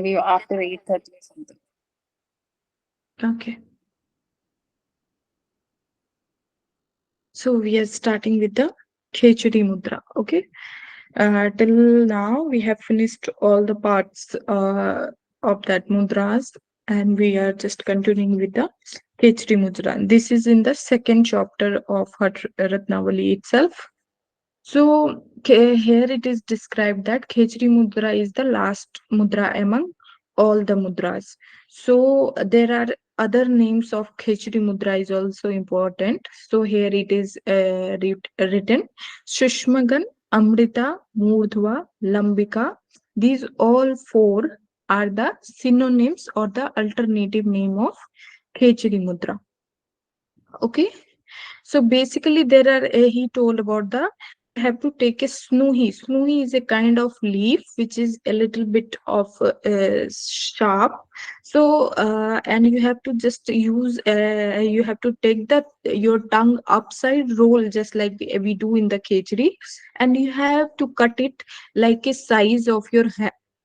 maybe after 8:30 or something. Okay. So we are starting with the Khechari Mudra. Okay. Till now, we have finished all the parts of that mudras, and we are just continuing with the Khechari Mudra. This is in the second chapter of her Ratnavali itself. So here it is described that Khechari Mudra is the last mudra among all the mudras. So there are other names of Khechari Mudra is also important. So here it is written Shushmagan, Amrita, Murdhva, Lambika. These all four are the synonyms or the alternative name of Khechari Mudra. Okay. So basically, there are he told about the you have to take a snoohi. Snoohi is a kind of leaf which is a little bit of sharp. So and you have to just use you have to take the your tongue upside roll just like we do in the khichdi, and you have to cut it like a size of your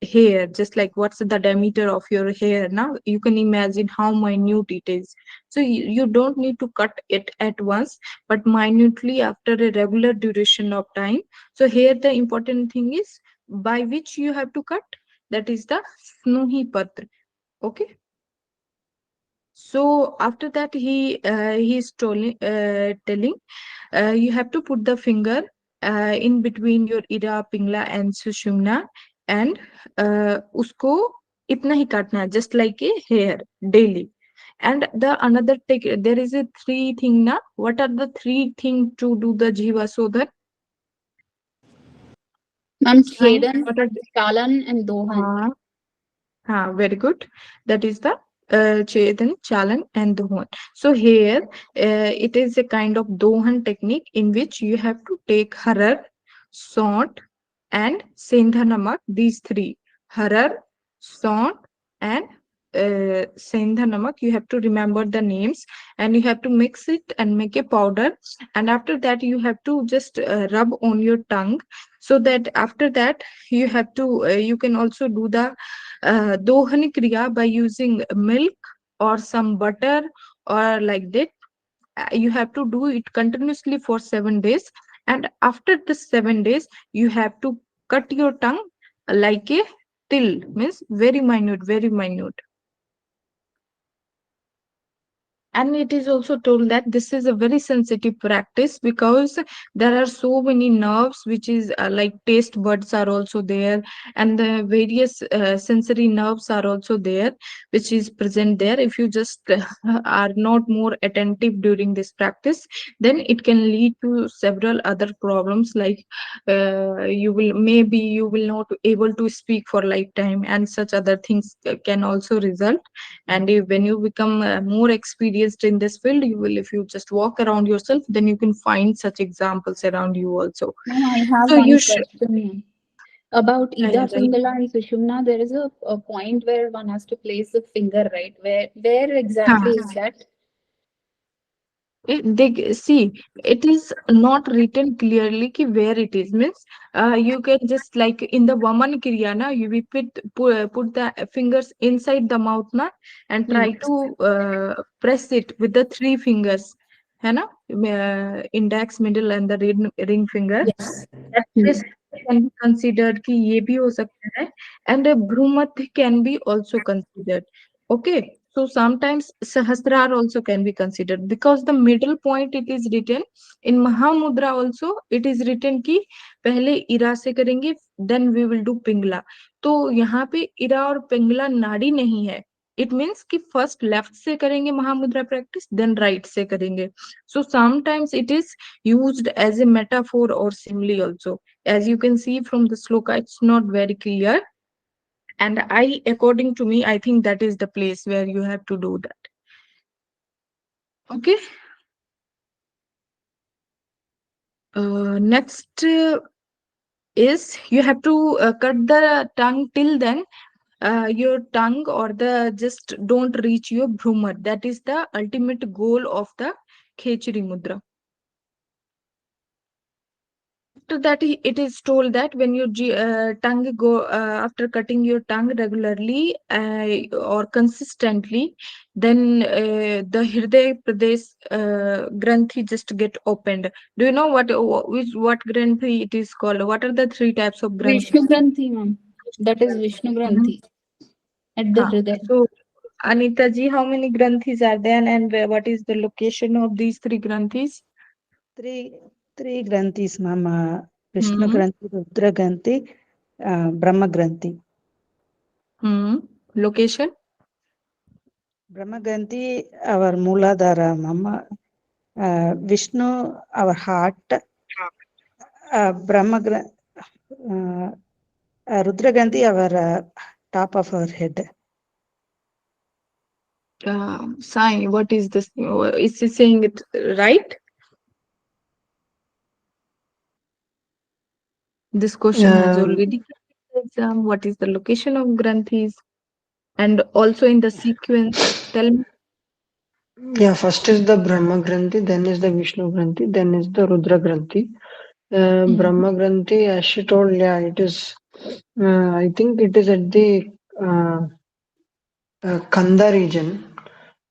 hair, just like what's the diameter of your hair. Now you can imagine how minute it is. So you don't need to cut it at once, but minutely after a regular duration of time. So here the important thing is by which you have to cut. That is the snuhi patra. Okay. So after that he is telling you have to put the finger in between your ida, pingla, and sushumna, and usko itna hi katna hai, just like a hair daily. And the another take there is a three thing na. What are the three thing to do the jiva so that Chedan, what are the, Chalan, and Dohan. very good. That is the Chedan, Chalan, and Dohan. So here it is a kind of Dohan technique in which you have to take harar, salt, and sendha namak. These three, harar, salt, and sendha namak. You have to remember the names, and you have to mix it and make a powder. And after that, you have to just rub on your tongue, so that after that you have to you can also do the dohani kriya by using milk or some butter or like that. You have to do it continuously for 7 days, and after the 7 days you have to cut your tongue like a till, means very minute, very minute. And it is also told that this is a very sensitive practice because there are so many nerves which is like taste buds are also there, and the various sensory nerves are also there which is present there. If you just are not more attentive during this practice, then it can lead to several other problems like you will maybe you will not able to speak for lifetime, and such other things can also result. And when you become more experienced in this field, you will, if you just walk around yourself, then you can find such examples around you also. Ma'am, I have So one you should question about yeah, Ida, Pingala, and Sushumna. There is a point where one has to place the finger, right? Where exactly right. is that? See, it is not written clearly ki where it is. Means you can just like in the Vaman Kriya na, you will put the fingers inside the mouth na, and Hmm. try to press it with the three fingers, है ना, index, middle, and the ring finger. Yes. That Hmm. this can be considered कि ये भी हो सकता है, and a Bhrumath can be also considered. Okay, so sometimes Sahasrar also can be considered because the middle point it is written in Mahamudra also it is written कि पहले इरा से करेंगे, then we will do Pingala. तो यहाँ पे इरा और पिंगला नाड़ी नहीं है. It means कि first left से करेंगे महामुद्रा practice, then right से करेंगे. So sometimes it is used as a metaphor or simile also. As you can see from the sloka, it's not very clear. And according to me, I think that is the place where you have to do that. Okay. Next is you have to cut the tongue till then. Your tongue or the just don't reach your bhrumar. That is the ultimate goal of the Khechari Mudra. after that, it is told that when your tongue go after cutting your tongue regularly or consistently, then the Hriday Pradesh Granthi just get opened. Do you know what Granthi it is called? What are the three types of Granthi? Vishnu Granthi, ma'am. That is Vishnu Mhm. Granthi at the Huh. Hriday. So, Anita ji, how many Granthis are there, and what is the location of these three Granthis? Three three Granthis, Mama. Vishnu Hmm. Granthi, Rudra Granthi, Brahma Granthi. Hmm. Location? Brahma Granthi, our Mooladhara, Mama. Vishnu, our heart. Brahma Rudra Granthi, our top of our head. Sai, what is this? Is he saying it right? This question has Um, already come in the exam. What is the location of Granthis? And also in the sequence, tell me. yeah, first is the Brahma Granthi, then is the Vishnu Granthi, then is the Rudra Granthi. Hmm. Brahma Granthi, as she told, yeah, it is, I think it is at the uh, Kanda region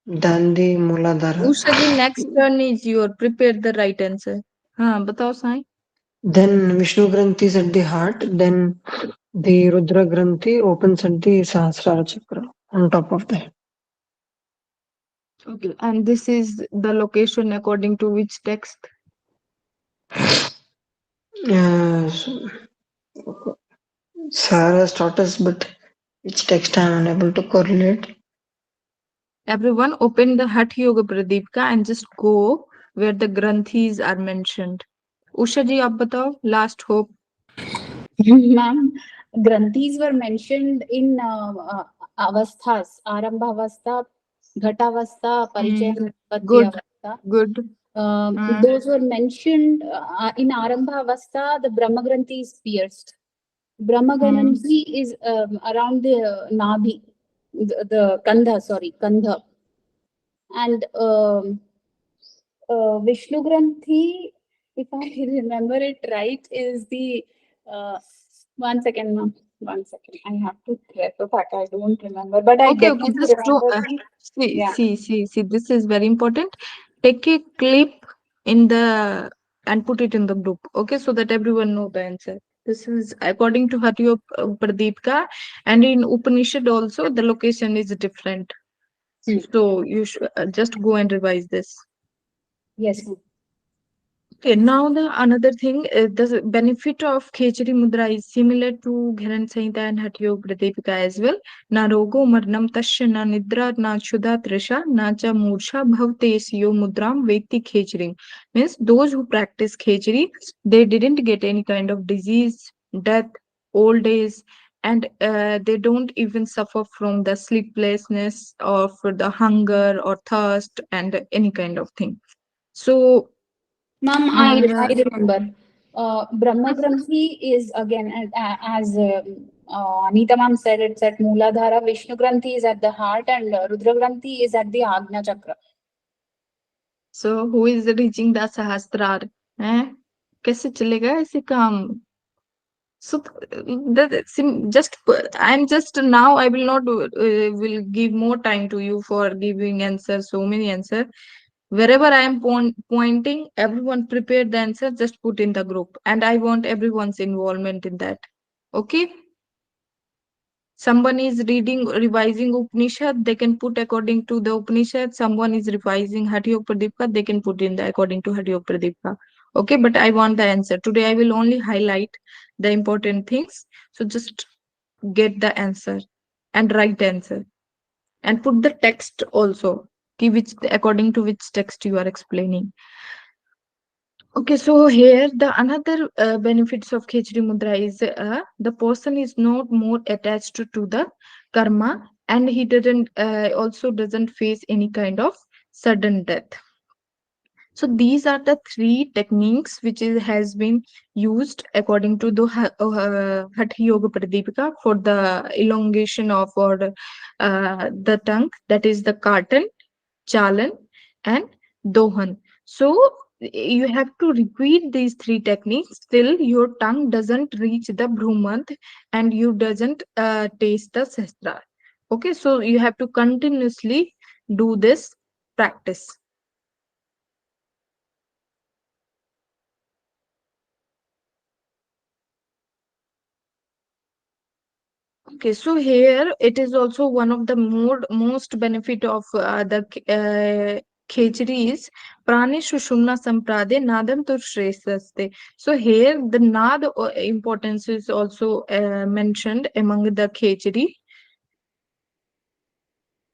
than the Muladhara. Usha ji, next turn is your. Prepare the right answer. हाँ बताओ Sai. Then Vishnu Granthi is at the heart, then the Rudra Granthi opens at the Sahasrara Chakra on top of the head. Okay. And this is the location according to which text? So, Sarah has taught us, but which text I am unable to correlate. Everyone open the Hatha Yoga Pradipika and just go where the Granthis are mentioned. Usha ji, आप बताओ. Last hope. Ma'am, Granthis were mentioned in avasthas, Arambha Avastha, Ghatavastha, Hmm. Parichaya Good. Avastha. Good. Hmm. Those were mentioned in Arambha Avastha, the Brahma Granthi is pierced. Brahma Hmm. Granthi is around the Nabhi, the Kandha, sorry, Kandha. And Vishnu Granthi, if I remember it right, is the uh, one second, ma'am. One second. I have to refer back. I don't remember, but I Okay, okay. definitely Just do, remember the yeah. see. This is very important. Take a clip in the and put it in the group. Okay, so that everyone know the answer. This is according to Hatyo Pradeepka, and in Upanishad also the location is different. Hmm. So you should just go and revise this. Yes, ma'am. Okay, now the another thing, the benefit of Khechari Mudra is similar to Gharan Samhita and Hatyo Pradipika as well. Na rogo marnam tasya na nidra na kshuda trisha na cha mursha bhavte siyo mudram vekti Khechari. Means those who practice Khechari, they didn't get any kind of disease, death, old age, and they don't even suffer from the sleeplessness or for the hunger or thirst and any kind of thing. So, Ma'am, I uh, remember. Brahma Granthi is again as Anita ma'am said, it's at Mooladhara. Vishnu Granthi is at the heart, and Rudra Granthi is at the Agna Chakra. So who is reaching the Sahasrar? Eh? कैसे चलेगा ऐसे काम? So just I'm just now I will not will give more time to you for giving answers. So many answer. Wherever I am pointing, everyone prepare the answer. Just put in the group, and I want everyone's involvement in that. Okay. Someone is reading, revising Upanishad, they can put according to the Upanishad. Someone is revising Hatiyog Pradipka, they can put in the according to Hatiyog Pradipka. Okay, but I want the answer. Today I will only highlight the important things. So just get the answer and write the answer. And put the text also. Which according to which text you are explaining. Okay, so here the another benefits of Khechri Mudra is the person is not more attached to the karma, and he didn't also doesn't face any kind of sudden death. So these are the three techniques which has been used according to the Hatha Yoga Pradipika for the elongation of or the tongue, that is the Kartan, Chalan, and Dohan. So you have to repeat these three techniques till your tongue doesn't reach the bhrumanth and you doesn't taste the sestra. Okay, so you have to continuously do this practice. Okay, so here it is also one of the most benefit of the Khechari is Prani Shushumna Samprade Nadam Tur Shresaste. So here the Nad importance is also mentioned among the Khechari.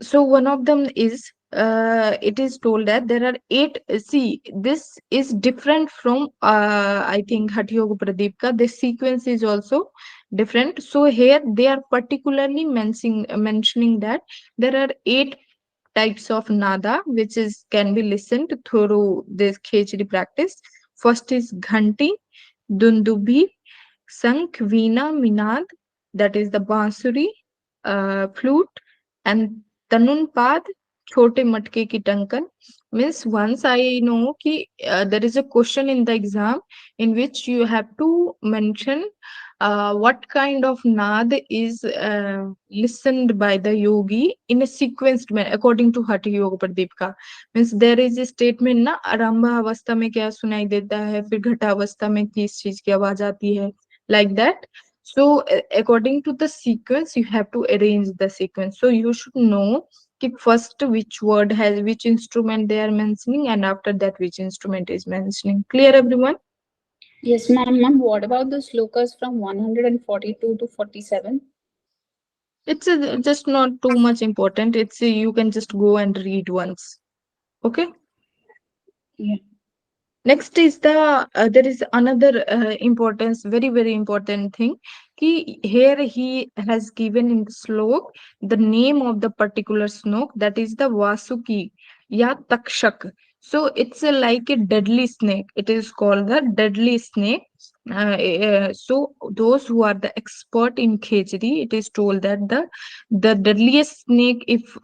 So one of them is it is told that there are 8. See, this is different from I think Hatha Yoga Pradipka. The sequence is also different. So here they are particularly mentioning that there are 8 types of nada which is can be listened through this Khechari practice. First is Ghanti, Dundubi, Sankh, Veena, Minad, that is the bansuri, flute, and Tanunpad, Chote Matke ki Tankan. Means once I know ki there is a question in the exam in which you have to mention what kind of nad is listened by the yogi in a sequenced manner according to Hatha Yoga Pradipka. Means there is a statement ना आरंभ अवस्था में क्या सुनाई देता है फिर घटा अवस्था में किस चीज की आवाज आती है like that. So according to the sequence you have to arrange the sequence, so you should know कि first which word has which instrument they are mentioning and after that which instrument is mentioning. Clear everyone? Yes, ma'am. What about the slokas from 142 to 47? It's just not too much important. It's you can just go and read once. Okay. Yeah. Next is the there is another importance, very important thing. Here he has given in the slok the name of the particular snake, that is the Vasuki ya Takshak. So it's like a deadly snake. It is called the deadly snake. So those who are the expert in Khechari, it is told that the deadliest snake if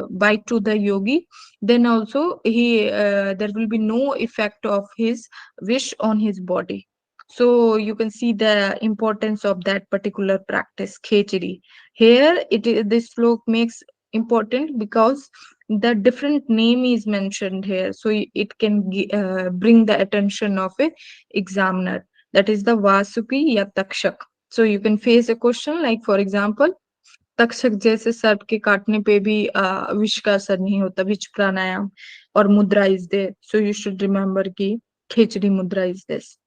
bite to the yogi, then also he there will be no effect of his wish on his body. So you can see the importance of that particular practice Khechari. Here this slok makes important because the different name is mentioned here, so it can bring the attention of a examiner, that is the Vasuki ya Takshak. So you can face a question like for example Takshak जैसे सर्प के काटने पे भी विष का असर नहीं होता, विच प्राणायाम और mudra is there, so you should remember की khechari mudra is this.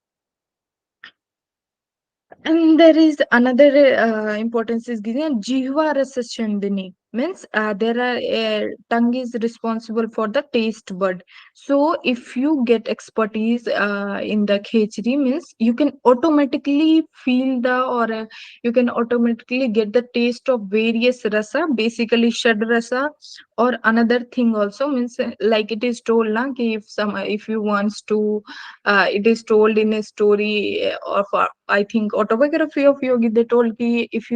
And there is another importance is given jihva rasa chandani, means there are tongue is responsible for the taste bud. So if you get expertise in the khechari, means you can automatically feel the or you can automatically get the taste of various rasa, basically shad rasa, or another thing also, means like it is told na ki if you wants to it is told in a story of I think autobiography of yogi. They told ki if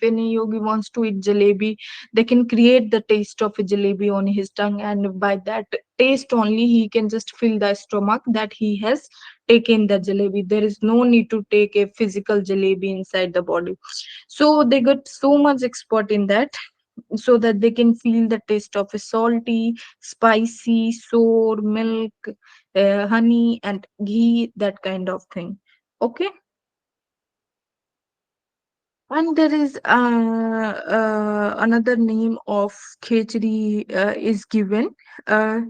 any yogi wants to eat jalebi, they can create the taste of a jalebi on his tongue, and by that taste only he can just fill the stomach that he has taken the jalebi. There is no need to take a physical jalebi inside the body. So they got so much expert in that, so that they can feel the taste of a salty, spicy, sour milk, honey and ghee, that kind of thing. Okay. And there is another name of khechari is given. Uh,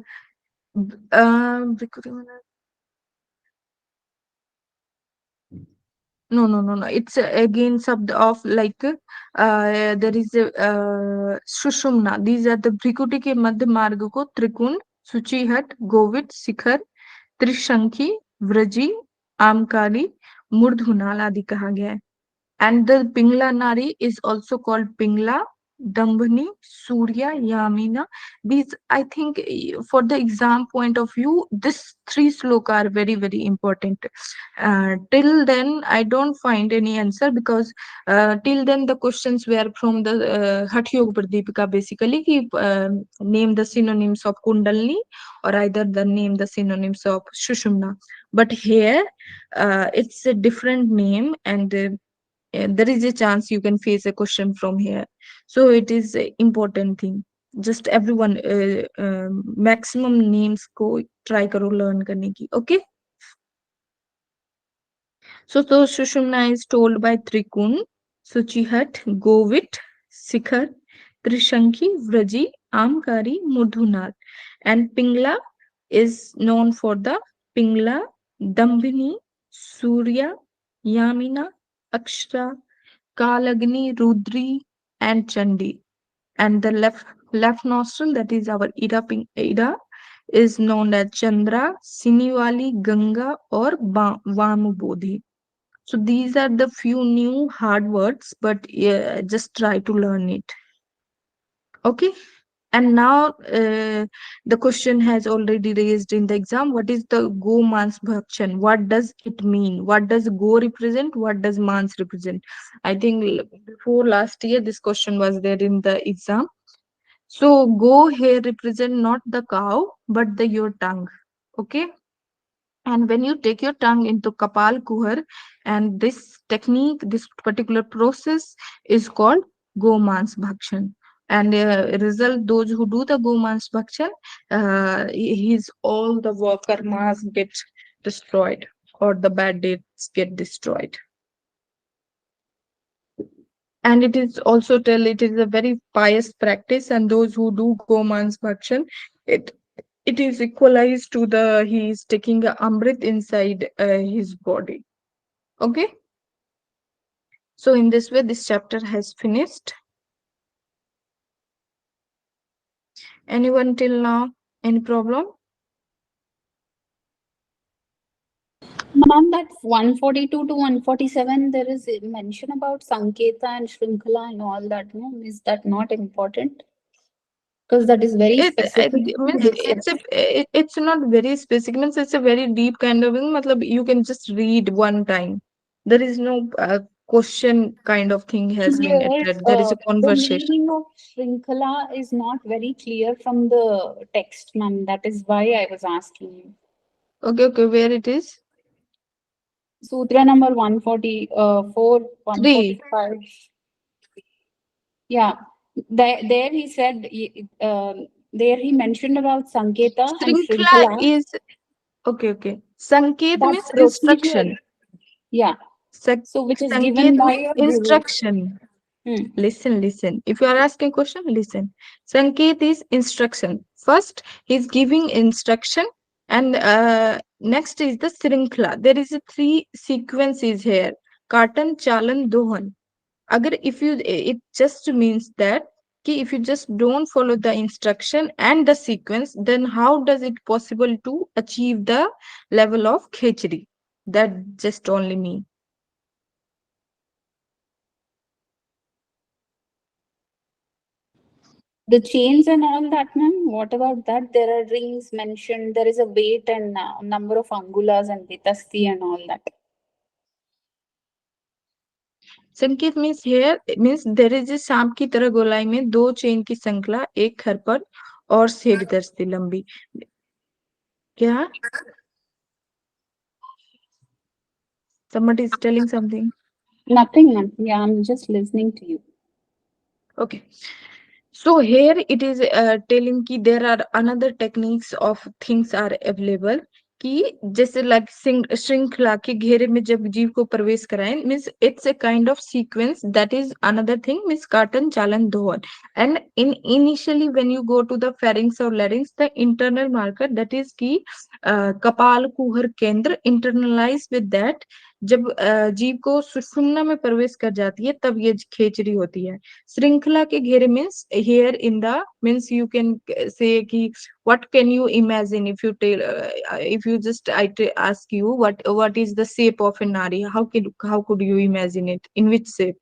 no. It's again sub of like there is a Shushumna. These are the Brikuti के मध्य मार्ग को त्रिकुंड, सुचिहट, गोवित, शिखर, त्रिशंखी, व्रजी, आमकाली, मूर्धुनाल आदि कहा गया है. And the Pingla Nari is also called Pingla, Dambhani, Surya, Yamina. These, I think, for the exam point of view, this three sloka are very, very important. Till then, I don't find any answer because till then the questions were from the Hatha Yoga Pradipika basically. Name the synonyms of Kundalini or either the name the synonyms of Shushumna. But here, it's a different name and there is a chance you can face a question from here, so it is a important thing. Just everyone maximum names को try करो learn करने की. Okay, so Sushumna is told by Trikun, Suchihat, Govit, Sikhar, Trishankhi, Vraji, Amkari, Mudhunath, and Pingla is known for the Pingla, Dambini, Surya, Yamina, Akshara, Kalagni, Rudri, and Chandi. And the left nostril, that is our Ida, is known as Chandra, Siniwali, Ganga, or Vamubodhi. So these are the few new hard words, but just try to learn it. Okay. And now the question has already raised in the exam. What is the Go Mans Bhakshan? What does it mean? What does Go represent? What does Mans represent? I think before last year this question was there in the exam. So Go here represent not the cow but the your tongue. Okay. And when you take your tongue into Kapal Kuhar, and this technique, this particular process is called Gomans Bhakshan. And result, those who do the Gomans Bhakshan, his all the work karmas get destroyed or the bad deeds get destroyed. And it is also tell it is a very pious practice, and those who do Gomans Bhakshan, it it is equalized to the he is taking the amrit inside his body. Okay, so in this way this chapter has finished. Anyone till now? Any problem? Ma'am, that 142 to 147, there is a mention about Sanketa and Shrinkala and all that. No? Is that not important? Because that is very specific. It's not very specific, means it's a very deep kind of thing. Matlab, you can just read one time. There is no question kind of thing has been Yes, added. There is a the conversation. meaning of Shrinkala is not very clear from the text, ma'am. That is why I was asking you. Okay, where it is? Sutra number 144, 145. Yeah, there he said, there he mentioned about Sanketa and Shrinkla Shrinkala. is okay. Sanket That means procedure. instruction. Yeah. So which is Sanket given by means a guru. instruction. Listen. If you are asking question, listen. Sanket is instruction. First, he's giving instruction, and next is the Shrinkla. There is a three sequences here. Katan, Chalan, Dohan. Agar if you it just means that कि if you just don't follow the instruction and the sequence, then how does it possible to achieve the level of khechri? That just only mean. The chains and all that, ma'am. What about that? There are rings mentioned. There is a weight and number of angulas and vitasti and all that. संकेत means here means there is a सांप की तरह गोलाई में दो chain की श्रृंखला एक घर पर और सेठ दस्ती लंबी. क्या? Somebody is telling something. Nothing, ma'am. Yeah, I'm just listening to you. Okay. So here it is telling कि there are another techniques of things are available कि जैसे like श्रृंखला के घेरे में जब जीव को प्रवेश कराएं means it's a kind of sequence. That is another thing means Kartan, Chalan, Dhoan. And initially when you go to the pharynx or larynx, the internal marker that is कि कपाल कुहर केंद्र internalize with that. जब जीव को सुषुम्ना में प्रवेश कर जाती है तब ये खेचरी होती है. श्रृंखला के घेरे means here in the means you can say कि what can you imagine if you tell if you just ask you what is the shape of a nari, how could you imagine it, in which shape?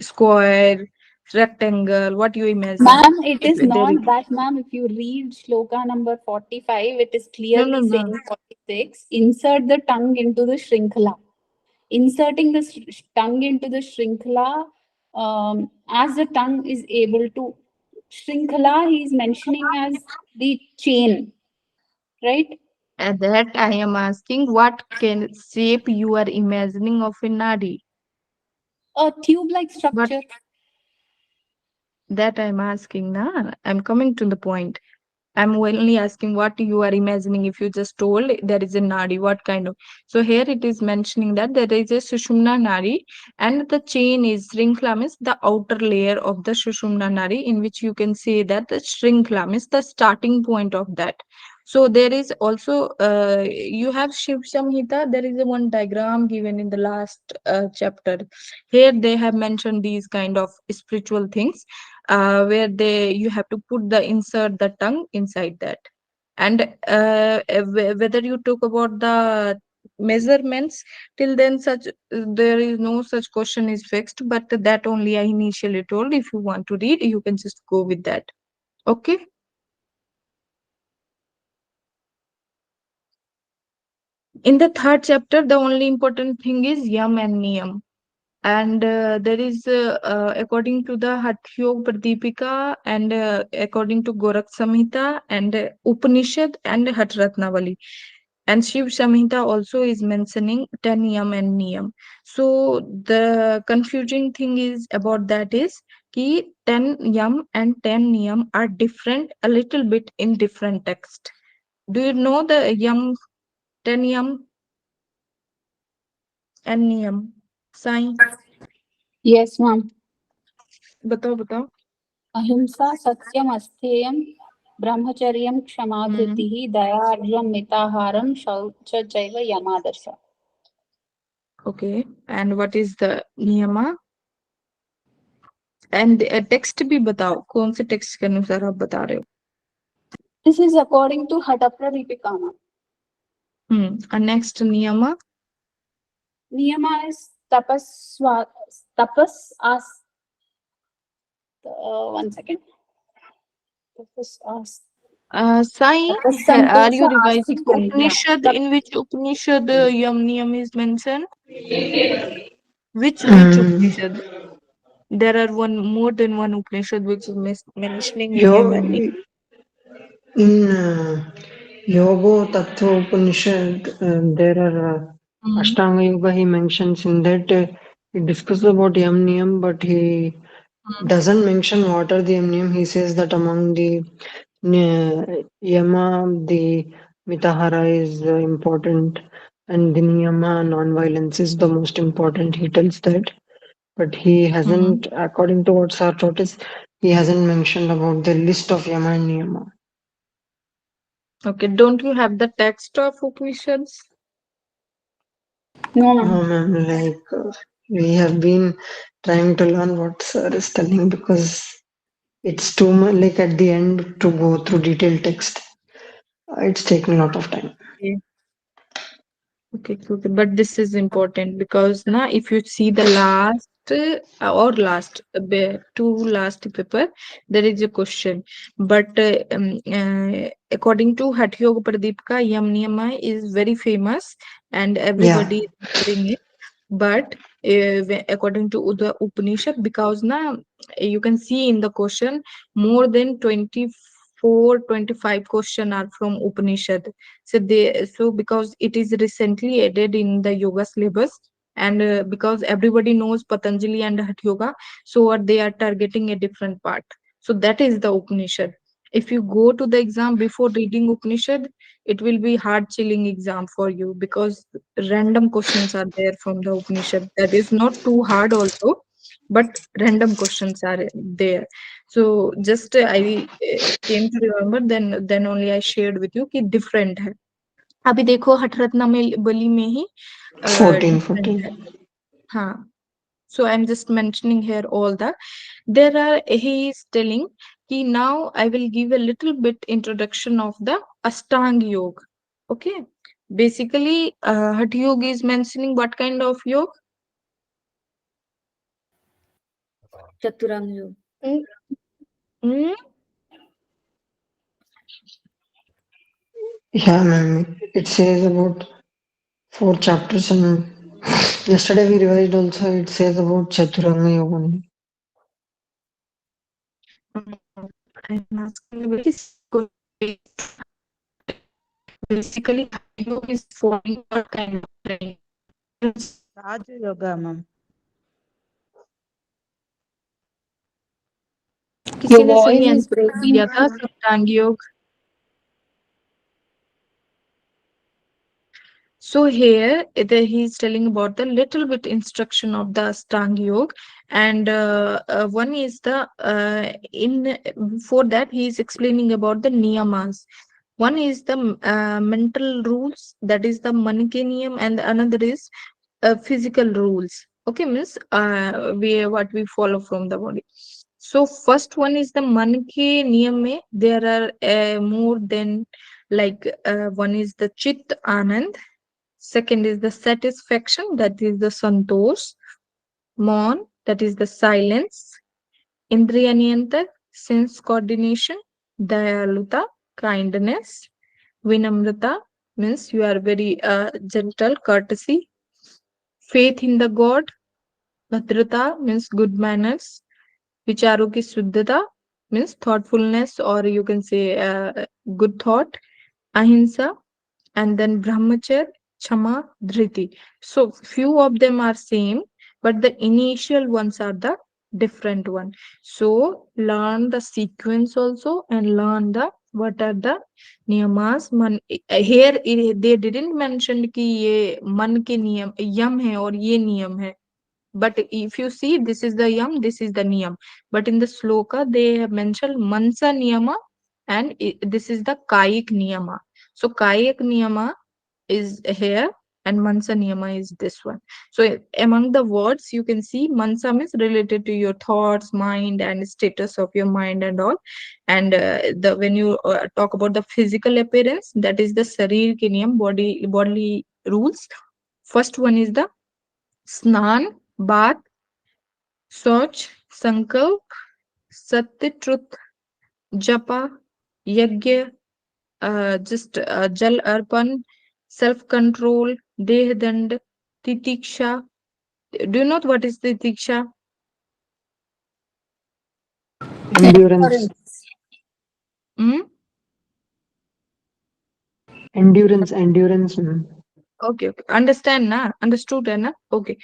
square, rectangle, what you imagine. Ma'am, it If is there not is that, ma'am. If you read shloka number 45, it is no, no, clearly no. saying 46. Insert the tongue into the shrinkhala. Inserting the tongue into the shrinkhala, as the tongue is able to shrinkhala, he is mentioning as the chain, right? At that I am asking what can shape you are imagining of a nadi. A tube-like What structure. that I'm asking na. I'm coming to the point. I'm only asking what you are imagining. If you just told there is a nadi, what kind of? So here it is mentioning that there is a Sushumna nadi, and the chain is shrinkla means the outer layer of the Sushumna nadi, in which you can say that the shrinkla means the starting point of that. So there is also you have Shiv Samhita. There is a one diagram given in the last chapter. Here they have mentioned these kind of spiritual things where they you have to put the insert the tongue inside that. And whether you talk about the measurements, till then such there is no such question is fixed, but that only I initially told. If you want to read, you can just go with that. Okay. In the third chapter, the only important thing is yam and niyam. And there is according to the Hathyog Pradipika and according to Gorak Samhita and Upanishad and Hatratnavali, and Shiv Samhita also is mentioning 10 yam and niyam. So the confusing thing is about that is ki 10 yam and 10 niyam are different a little bit in different text. Do you know the yam, 10 yam and niyam? Sai, Yes, ma'am. batao batao. अहिंसा सत्यम अस्तेयम ब्रह्मचर्यम क्षमा Hmm. धृतिः दयार्जवं मिताहारं शौचैव यमादर्श. Okay. And what is the niyama? And text भी बताओ कौन से text के अनुसार आप बता रहे हो. This is according to Hatapradipika, ma'am. And next niyama. Niyama is tapas as 1 second. Tapas as Sai, tapas are you santosha revising astikandya. Upanishad? In which Upanishad yam niyam is mentioned? Which Mm, Upanishad? There are one more than one Upanishad which is mentioning yam yo, and niyam. in Yogo Tattva Upanishad, there are Hmm. Ashtanga Yoga. He mentions in that he discusses about Yam Niyam, but he doesn't mention what are the Yam Niyam. He says that among the Yama, the Mitahara is important, and the Niyama, non-violence, is the most important. He tells that, but he Hmm. hasn't, according to what Sar taught us, he hasn't mentioned about the list of Yama and Niyama. Okay, don't you have the text of Upanishads? No, No, ma'am. ma'am, we have been trying to learn what Sir is telling because it's too much, like at the end, to go through detailed text. It's taking a lot of time. Okay, okay, but this is important because now if you see the last or last two last paper, there is a question. But according to Hatyoga Pradipka, Yam Niyama is very famous and Yeah, everybody is covering it. But according to the Upanishad, because now you can see in the question more than 24, 25 question are from Upanishad. So because it is recently added in the yoga syllabus, and because everybody knows Patanjali and Hatha Yoga, so they are targeting a different part. So that is the Upanishad. If you go to the exam before reading Upanishad, it will be hard chilling exam for you because random questions are there from the Upanishad. That is not too hard also, but random questions are there. So just I came to remember, then only I shared with you कि different है. अभी देखो हठरत्ना में बलि में ही 14, different 14. है. हाँ. So I'm just mentioning here all the there are he is telling कि now I will give a little bit introduction of the Ashtang Yoga. Okay. Basically, Hatha Yoga is mentioning what kind of yoga? Chaturanga Yoga. Hmm? Yeah, ma'am. It says about 4 chapters, and yesterday we revised also. It says about Chaturanga Yoga only. I'm asking a very simple question. Basically, yoga is following what kind of training? Raj Yoga, ma'am. किसी Your ने सही voice is answer breaking. दिया था सप्तांग योग. So here he is telling about the little bit instruction of the Ashtanga Yoga, and one is the in for that he is explaining about the niyamas. One is the mental rules, that is the Manike niyam, and another is physical rules. Okay, miss, we what we follow from the body. So first one is the Manike niyam. Mein there are more than like one is the Chit Anand. Second is the satisfaction, that is the santosh. Mon, that is the silence. Indriya niyantak, sense coordination. Dayaluta, kindness. Vinamrata means you are very gentle, courtesy. Faith in the God. Bhadrata means good manners. Vicharu ki suddhata means thoughtfulness, or you can say good thought. Ahimsa, and then brahmacharya, chama, dhriti. So few of them are same, but the initial ones are the different one. So learn the sequence also, and learn the what are the niyamas. Man here they didn't mention कि ये मन के नियम यम है और ये नियम है. But if you see, this is the yam, this is the niyam. But in the sloka, they have mentioned mansa niyama, and this is the kayik niyama. So kayik niyama is here, and mansa niyama is this one. So among the words, you can see mansa is related to your thoughts, mind, and status of your mind and all. And the when you talk about the physical appearance, that is the sarir ke niyam, bodily rules. First one is the snan, bath, शौच, संकल्प, सत्य, truth, जपा, यज्ञ, just जल अर्पण, self control, देह दंड, तितिक्षा. Do you know what is titisha? Endurance. Hmm? Endurance, ma'am. Okay, okay. Understand na? Understood है ना? Okay.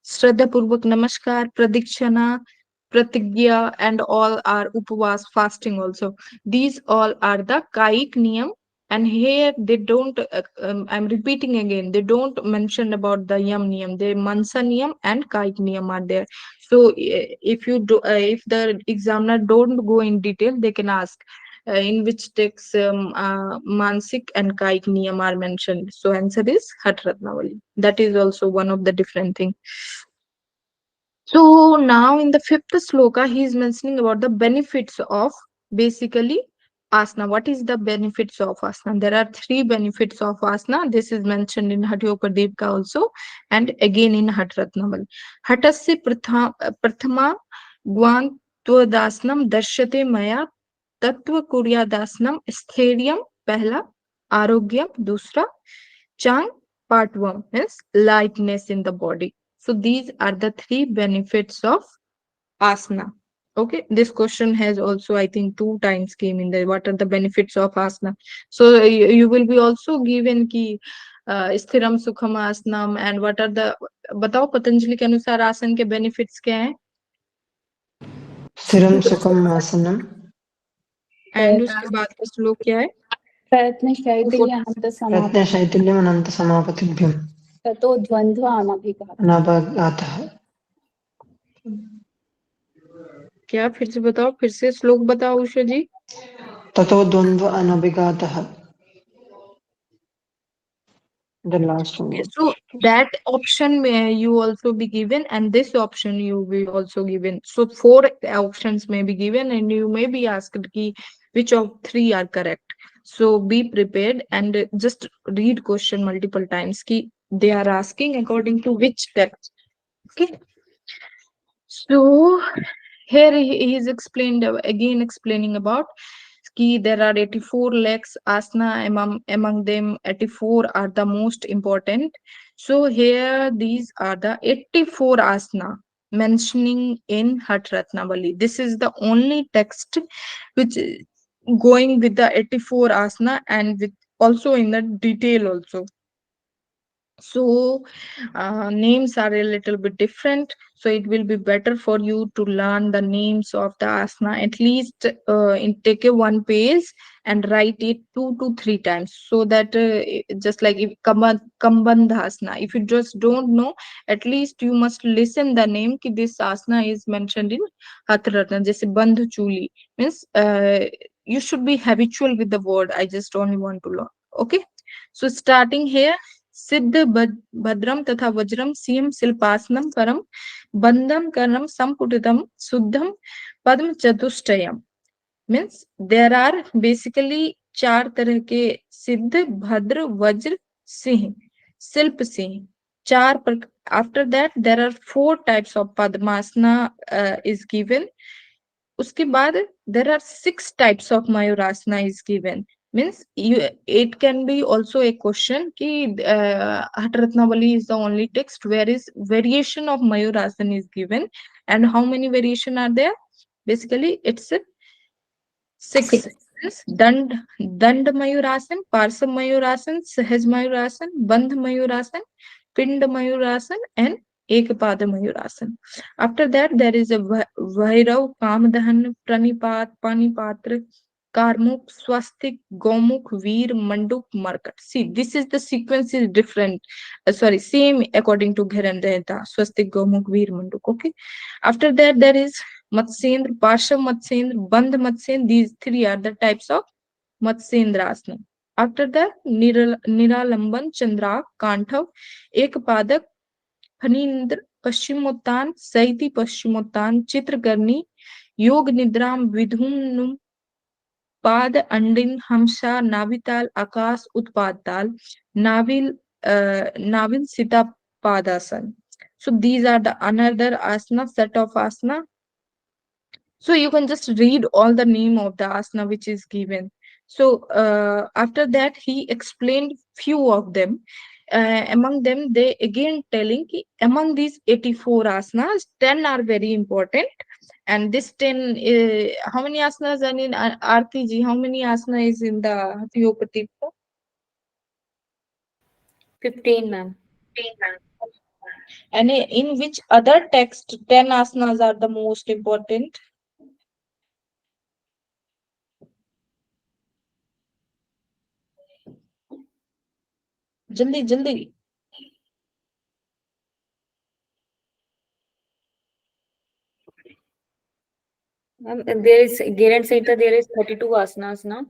Shraddha Purvak Namaskar, Pradikshana, Pratigya, and all are Upavas, fasting also. These all are the Kaik Niyam. And here they don't, I'm repeating again, they don't mention about the Yam Niyam. The Mansa Niyam and Kaik Niyam are there. So if you do, if the examiner don't go in detail, they can ask in which text Mansik and Kaik Niyam are mentioned. So answer is Hat Ratnavali. That is also one of the different thing. So now in the fifth sloka, he is mentioning about the benefits of basically asana. What is the benefits of asana? There are three benefits of asana. This is mentioned in Hatyopadipka also, and again in Hat Ratnaval. Hatasya prathama Gwantvadasanam darshyate maya तत्व कुर्यादासनम स्थैर्यम पहला आरोग्यम दूसरा चांग part 1 is lightness in the body. So these are the three benefits of asana. Okay, this question has also I think 2 times came in there. What are the benefits of asana? So you will be also given ki स्थिरम सुखम आसनम, and what are the, बताओ पतंजलि के अनुसार आसन के benefits क्या हैं? Stiram Sukham Asanam. And उसके बाद का श्लोक क्या है? प्रयत्न शैथिल्य अनंत समाप्त Pratna Shaitilyam Ananta Samapatibhyam. ततो द्वंद्व अनभिघात. Anabhagatah. क्या फिर से बताओ, फिर से श्लोक बताओ उषा जी. Tato Dvandva Anabhigatah. The last Okay, one. so that option may you also be given, and this option you will be also given. So 4 options may be given, and you may be asked ki, which of 3 are correct. So be prepared and just read question multiple times ki they are asking according to which text. Okay. So Here he is explained again explaining about ki there are 84 lakhs asana, among them 84 are the most important. So here these are the 84 asana mentioning in Hat Ratnavali. This is the only text which is going with the 84 asana and with also in the detail also. So names are a little bit different, so it will be better for you to learn the names of the asana at least in take a one page and write it 2 to 3 times, so that just like if kambandha asana, if you just don't know, at least you must listen the name ki this asana is mentioned in Hatharatna. Jaise bandh chuli means you should be habitual with the word. I just only want to learn. Okay, so starting here, सिद्ध भद्रम तथा वज्रम सीम शिल्पासनम परम बंदम कर्णम संपुटितम शुद्धम पद्म चतुष्टयम. मीन्स देर आर बेसिकली 4 तरह के सिद्ध भद्र वज्र सिंह शिल्प सिंह 4 after that there are 4 types of padmasana is given. उसके बाद there are 6 types of mayurasana is given. Means you, it can be also a question ki Hatratnavali is the only text where is variation of mayurasana is given, and how many variation are there? Basically it's 6. Six. Yes, dand mayurasan, parsa mayurasan, sahaj mayurasan, bandh mayurasan, pind mayurasan, and ekpada mayurasan. After that there is a vairav, kamdahan, pranipat, panipatra, karmuk, swastik, gomuk, veer, manduk, markat. See, this is the sequence is different. Sorry, same according to Gherandahita, swastik, gomuk, veer, manduk. Okay. After that there is Matsendra, Pasha Matsendra, Bandh Matsendra. These 3 are the types of Matsendrasana. After that, Niralamban, Chandrak, Kanthav, Ekpadak, Phanindra, Paschimottan, Saiti Paschimottan, Chitrakarni, Yog Nidram, Vidhunum, Pad, Andin, Hamsa, Navital, Akas, Utpadtal, Navil Sita Padasan. So these are the another asana, set of asana. So you can just read all the name of the asana which is given. So after that he explained few of them. Among them they again telling ki among these 84 asanas 10 are very important, and this 10 how many asanas are in Aarti ji, how many asana is in the Hatiyopati? 15, ma'am. And in which other text 10 asanas are the most important? Jaldi jaldi. Ma'am, there is Giran Samhita, there is 32 asanas now.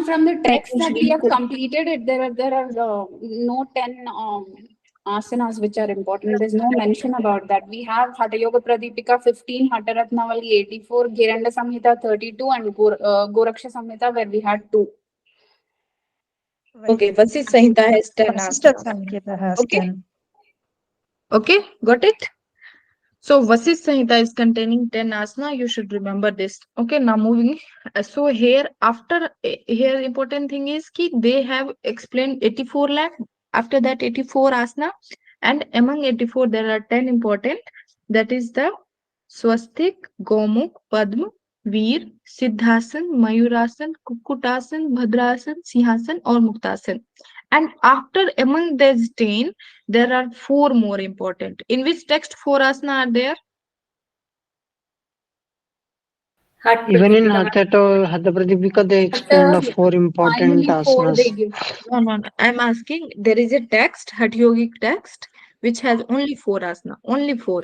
From the text that we have completed it, there are no 10 asanas which are important. There's no mention about that. We have Hatha Yoga Pradipika 15, Hatha Ratnavali 84, Giranda Samhita 32, and Goraksha Samhita where we had 2. Okay, Vasisth Samhita has 10 Vasishtha asanas. Samhita has Okay. 10. Okay, got it? So Vasisth Samhita is containing 10 asana. You should remember this. Okay, now moving. So here after here important thing is ki they have explained 84 lakh. After that 84 asana, and among 84 there are 10 important. That is the Swastik, Gomuk, Padma, Veer, Siddhasan, Mayurasan, Kukutasan, Bhadrasan, Sihasan, or Muktasan. And after among these 10, there are 4 more important. In which text 4 asana are there? Even in Hatha Pradipika, they explained of 4 important Finally, 4 they asanas. give. No. I'm asking, there is a text, Hatha Yogic text, which has only 4 asana. Only 4.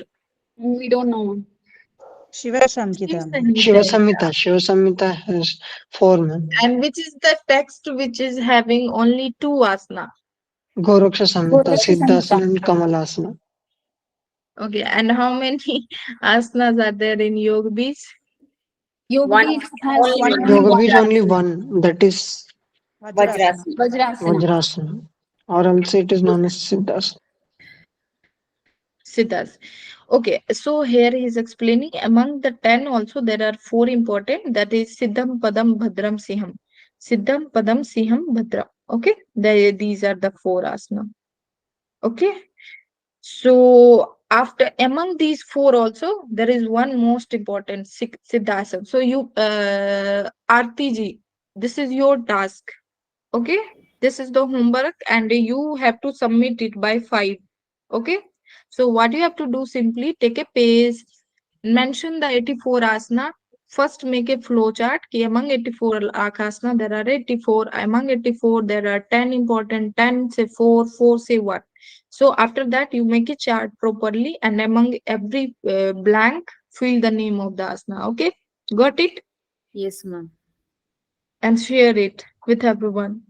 We don't know. Shiva Samhita. Shiva Samhita has 4, man. And which is the text which is having only 2 asana? Goraksha Samhita, Goraksha Siddhasana, Samhita. and Kamalasana. Okay, and how many asanas are there in Yoga Beach? Yoga One, Beach has only one. one. Yoga Beach only one, that is Vajrasana. Vajrasana. Vajrasana, or else it is known as Siddhasana. Siddhas. Okay, so here he is explaining among the 10 also there are 4 important, that is Siddham, Padam, Bhadram, Siham. Siddham, Padam, Siham, Bhadram. Okay, these are the 4 asana. Okay, so after among these 4 also there is one most important Siddhasana. So you Aarti ji, this is your task. Okay, this is the homework and you have to submit it by 5. Okay, so what you have to do, simply take a page, mention the 84 asana. First make a flow chart ki among 84 asana there are 84, among 84 there are 10 important, 10 say 4, 4 say 1. So after that you make a chart properly and among every blank fill the name of the asana. Okay, got it? Yes, ma'am. And share it with everyone.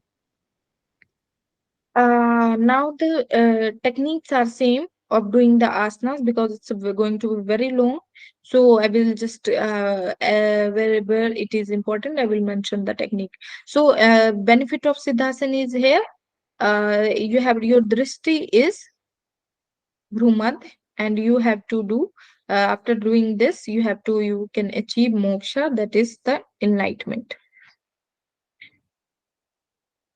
Now the techniques are same of doing the asanas because it's going to be very long. So I will just wherever it is important, I will mention the technique. So benefit of Siddhasana is here. You have your drishti is Bhrumad, and you have to do after doing this, you can achieve moksha, that is the enlightenment.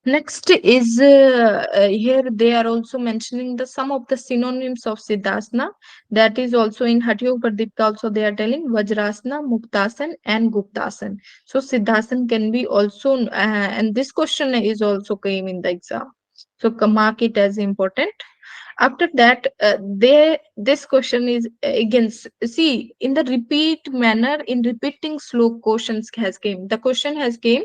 Next is here they are also mentioning the some of the synonyms of Siddhasana, that is also in Hatha Pradipta also they are telling Vajrasana, Muktasana and Guptasana. So Siddhasana can be also and this question is also came in the exam. So mark it as important. After that this question is again see in the repeat manner, in repeating slow questions has came, the question has came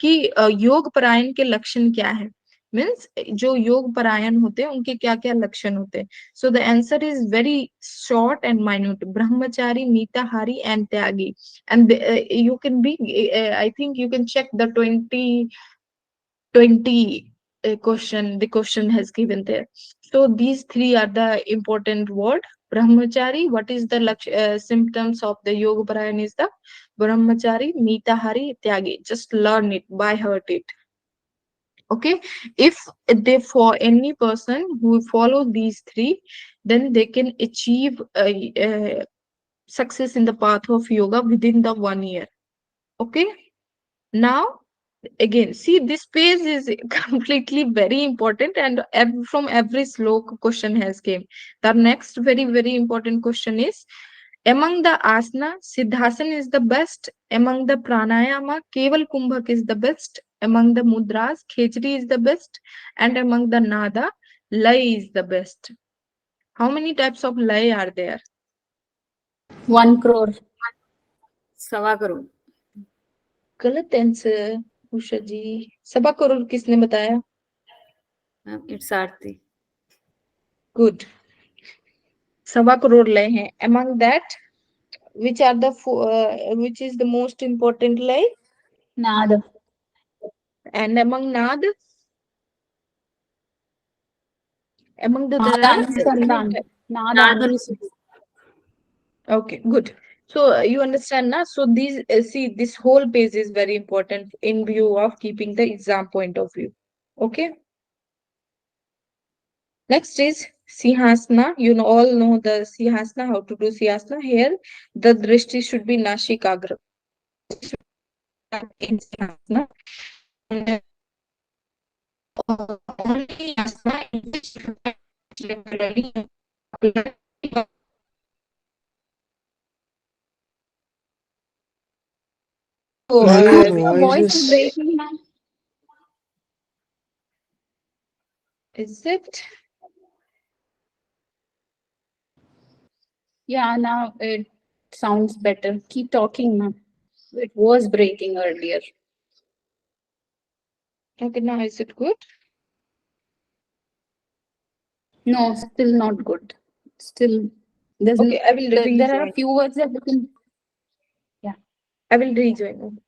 कि योग परायण के लक्षण क्या है, means जो योग परायण होते हैं उनके क्या क्या लक्षण होते हैं. So the answer is very short and minute, brahmachari, mitahari and tyagi. And you can be I think you can check the 20 question, the question has given there. So these 3 are the important word. Brahmachari, what is the symptoms of the yoga parayan is the brahmachari, mitahari, tyagi. Just learn it by heart it. Okay, if they for any person who follow these 3, then they can achieve success in the path of yoga within the 1 year. Okay, now again see this page is completely very important and from every slok question has came. The next very very important question is among the asana Siddhasana is the best, among the pranayama keval kumbhak is the best, among the mudras khechri is the best, and among the nada lay is the best. How many types of lay are there? 1 crore. 1.25 crore. गलत answer Usha जी. 1.25 करोड़ किसने बताया? It's Aarti. Good. 1.25 crore lay हैं. Among that, which are the which is the most important lay? Nada. And among nad, among the there Nada are Anusandhan. Nada Nada Anusandhan. okay, good. So you understand now. So these see this whole page is very important in view of keeping the exam point of view. Okay. Next is Sihasana. You know, all know the Sihasana, how to do Sihasana. Here, the drishti should be Nashikagra. In Sihasana. And only asana in which regularly so, Ma'am, your Your voice voice is is breaking, ma'am. is it? Yeah, now it sounds better. Keep talking, ma'am. It was breaking earlier. Okay, now is it good? No, still not good. Still doesn't. Okay, I will There are rejoin. a few words that you can. Yeah. I will rejoin.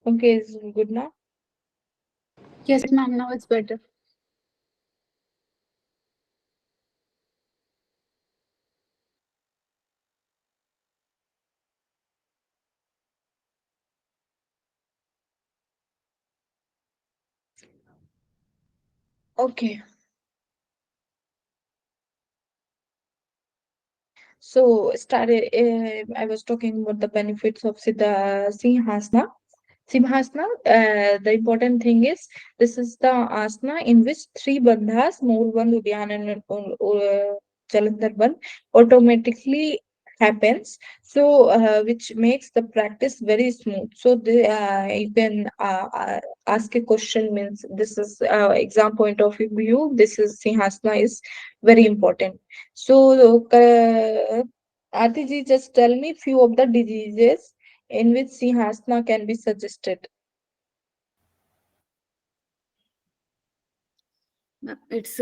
Okay, is good now? Yes, ma'am. Now it's better. Okay. So started. I was talking about the benefits of Siddha Singhasana. Simhasana, the important thing is this is the asana in which three bandhas, Mool Bandh, Udyan, and Jalandhar Bandh, automatically happens. So, which makes the practice very smooth. So, you can ask a question means this is exam point of view. This is Simhasana is very important. So, Aarti ji, just tell me few of the diseases in which Singhasana can be suggested. It's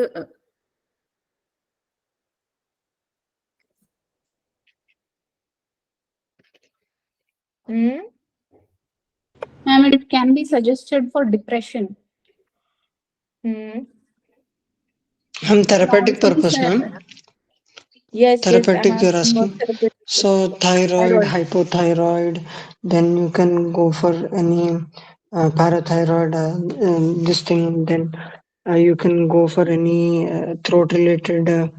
Hmm? Ma'am, it can be suggested for depression. Hmm. Therapeutic Also, purpose, ma'am. Yes, I'm Therapeutic, you're asking about asking. therapeutic. So thyroid, Thyroid. hypothyroid, then you can go for any parathyroid, this thing. Then you can go for any throat-related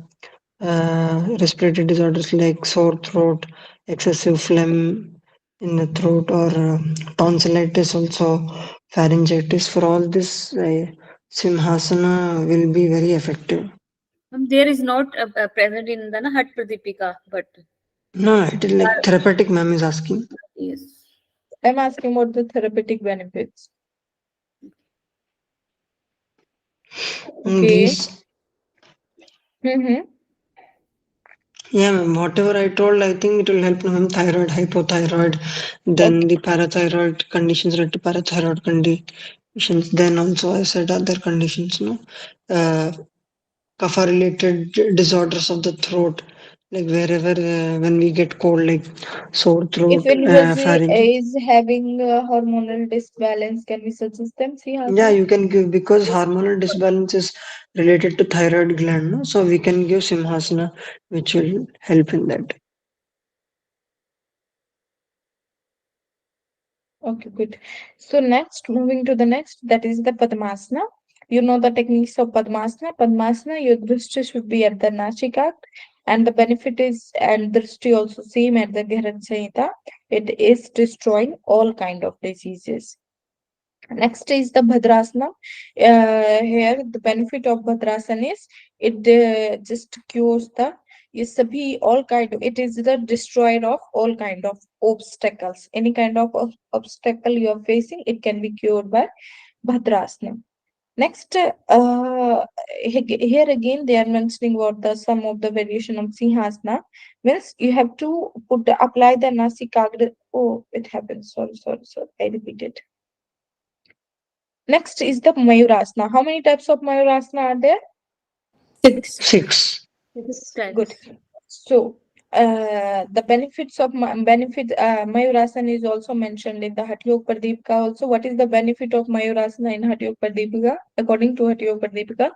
respiratory disorders like sore throat, excessive phlegm in the throat, or tonsillitis, also pharyngitis. For all this, Simhasana will be very effective. there is not present in the Hat Pradipika, but No, it is like therapeutic, ma'am is asking. yes. I'm asking about the therapeutic benefits. Okay. These, Mm-hmm. yeah, ma'am, whatever I told, I think it will help, ma'am. Thyroid, hypothyroid, then Okay. the parathyroid conditions related to parathyroid conditions, then also I said other conditions, no? Uh, Kapha related disorders of the throat, like wherever when we get cold, like sore If throat, anybody pharyngitis. is having hormonal disbalance, can we suggest them Yeah, Singhasana? you can give because hormonal disbalance is related to thyroid gland, no? So we can give Simhasana, which will help in that. Okay, good. So next, moving to the next, that is the Padmasana. You know the techniques of Padmasana. Padmasana, your drishti should be at the Nashika, and the benefit is, and drishti also same at the Gharan Sanhita. It is destroying all kind of diseases. Next is the Bhadrasana. Here, the benefit of Bhadrasana is it just cures the ये सभी all kind of, it is the destroyer of all kind of obstacles. Any kind of obstacle you are facing, it can be cured by Bhadrasana. Next, here again they are mentioning about the some of the variation of Singhasana. Means you have to apply the Nasikagra. Oh, it happens. Sorry. I repeated. Next is the Mayurasana. How many types of Mayurasana are there? 6. 6. Six Good. types. So, the benefits of Mayurasana is also mentioned in the Hatyog Pradipika also. What is the benefit of Mayurasana in Hatyog Pradipika? According to Hatyog Pradipika?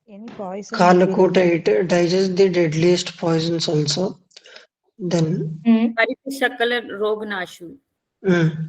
Any poison will be Kalakota, removed. it digests the deadliest poisons also. Then, Hmm. Shakala Rognashu. mm,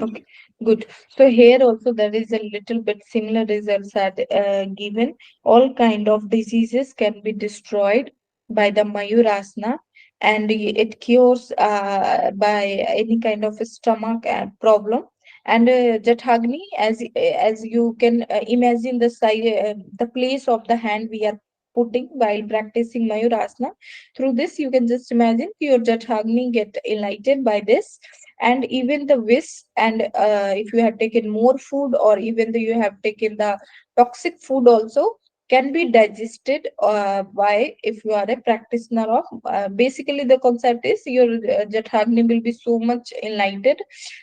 Okay, good. So here also there is a little bit similar results are given. All kind of diseases can be destroyed by the Mayurasana, and it cures by any kind of a stomach problem. And Jathagni, as you can imagine the size, the place of the hand we are putting while practicing Mayurasana. Through this, you can just imagine your Jathagni get enlightened by this, and even the wish, and if you have taken more food, or even though you have taken the toxic food also, can be digested by, if you are a practitioner of basically the concept is your Jathagni will be so much enlightened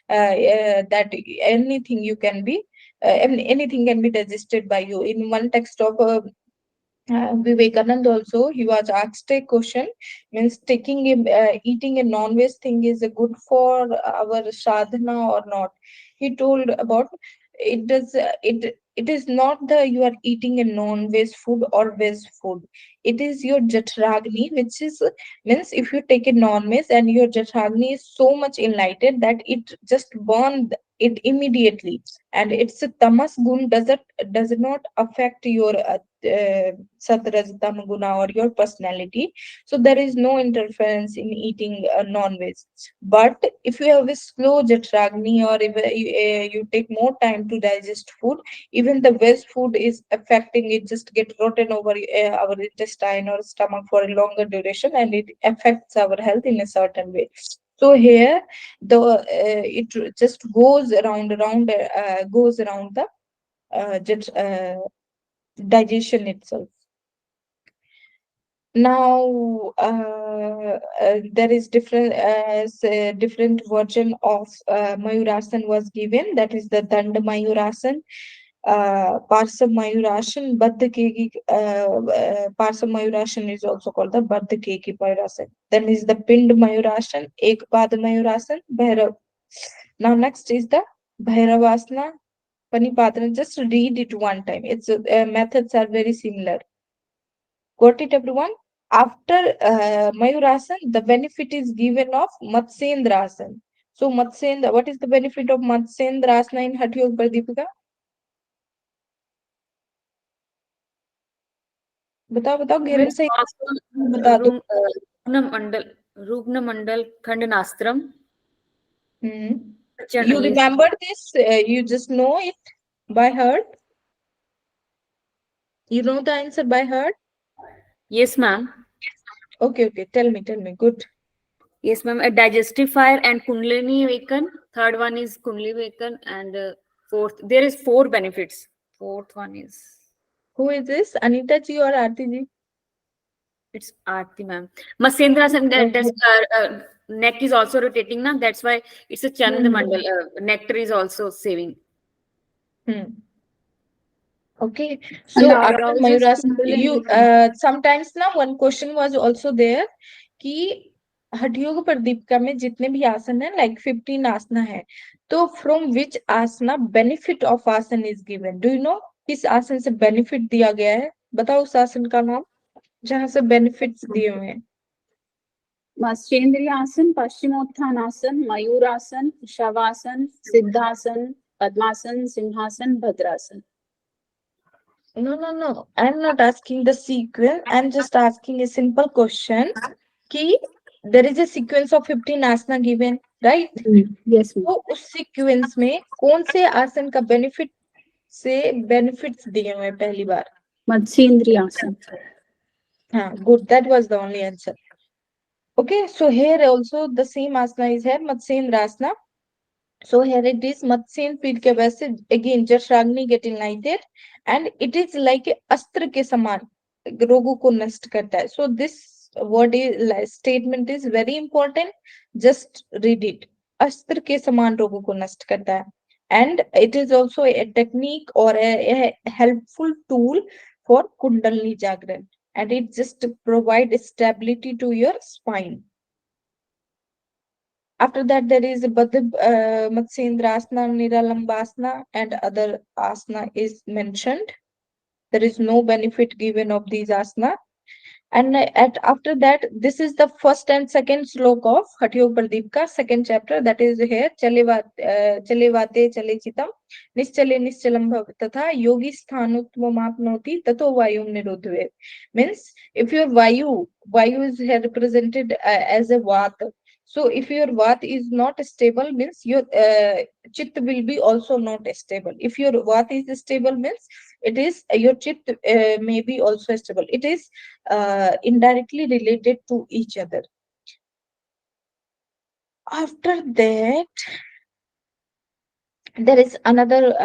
that anything you can be anything can be digested by you. In one text of Vivekanand also, he was asked a question, means eating a non-veg thing is good for our sadhana or not. He told about it is not that you are eating a non-veg food or veg food. It is your jatragni, which is means if you take a non-veg and your jatragni is so much enlightened that it just burn it immediately, and it's a tamas gun does not affect your satrajatama guna or your personality. So there is no interference in eating non-veg. But if you have a slow jatragni, or if you take more time to digest food, even the veg food is affecting it, just get rotten over our intestine or stomach for a longer duration, and it affects our health in a certain way. So here the it just goes around the digestion itself. Now there is different version of Mayurasan was given. That is the Danda Mayurasan, Parsa Mayurasan, Parsa Mayurasan is also called the Baddha Keki Mayurasan. Then is the Pind Mayurasan, Ekpad Mayurasan, Bhairav. Now next is the Bhairavasana Panipatana. Just read it one time. Its methods are very similar. Got it, everyone? After Mayurasan, the benefit is given of Matsyendrasan. So, Matsyendra, what is the benefit of Matsyendrasana in Hatha Yoga Pradipika? बताओ बताओ घेरन से बता दो. Rugna Mandal Khandanastram. You remember this? You just know it by heart? You know the answer by heart? Yes, ma'am. Okay. Tell me. Good. Yes, ma'am. A digestive fire and Kundalini Awaken. Third one is Kundalini Awaken, and fourth, there is 4 benefits. Fourth one is. Who is this? Anita ji or Aarti ji? It's Aarti, ma'am. Matsendrasan, that's neck is also rotating now. That's why it's a Chand Mandal. Nectar is also saving. Okay. So after arouses Mayurasana, Kundalini. you sometimes now one question was also there कि हठ योग प्रदीपिका में जितने भी आसन है like 15 आसना है, तो from which asana benefit of आसन is given? Do you know किस आसन से benefit दिया गया है? बताओ उस आसन का नाम जहां से benefits दिए हुए हैं. मत्स्येंद्रियासन, पश्चिमोत्थानासन, मयूरासन, शवासन, सिद्धासन, पद्मासन, सिंहासन, भद्रासन. No. I'm not asking the sequence. I'm just asking a simple question. कि there is a sequence of 15 asana given, right? Yes, तो उस सीक्वेंस में कौन से आसन का बेनिफिट्स दिए हुए पहली बार? मत्स्येंद्रियासन. हाँ, good. That was the only answer. Okay, so here also the same asana is here, Matsyendrasana. So here it is Matsyen पीठ के वैसे again Jashragni get enlightened, and it is like अस्त्र के समान रोगों को नष्ट करता है. So this word is statement is very important. Just read it. अस्त्र के समान रोगों को नष्ट करता है. And it is also a technique or a helpful tool for Kundalini Jagran, and it just provide stability to your spine. After that, there is Matsyendrasana, Niralambasana, and other asana is mentioned. There is no benefit given of these asana. And after that, this is the first and second slok of Hatha Yoga Pradipika, second chapter. That is here. Chale vate chale chitam, nischale nischalam bhav tatha yogi sthanutvam apnoti tato vayum nirodhve. Means if your vayu is here represented as a vata. So if your vat is not stable, means your chit will be also not stable. If your vat is stable, means it is your chit may be also stable. It is indirectly related to each other. After that, there is another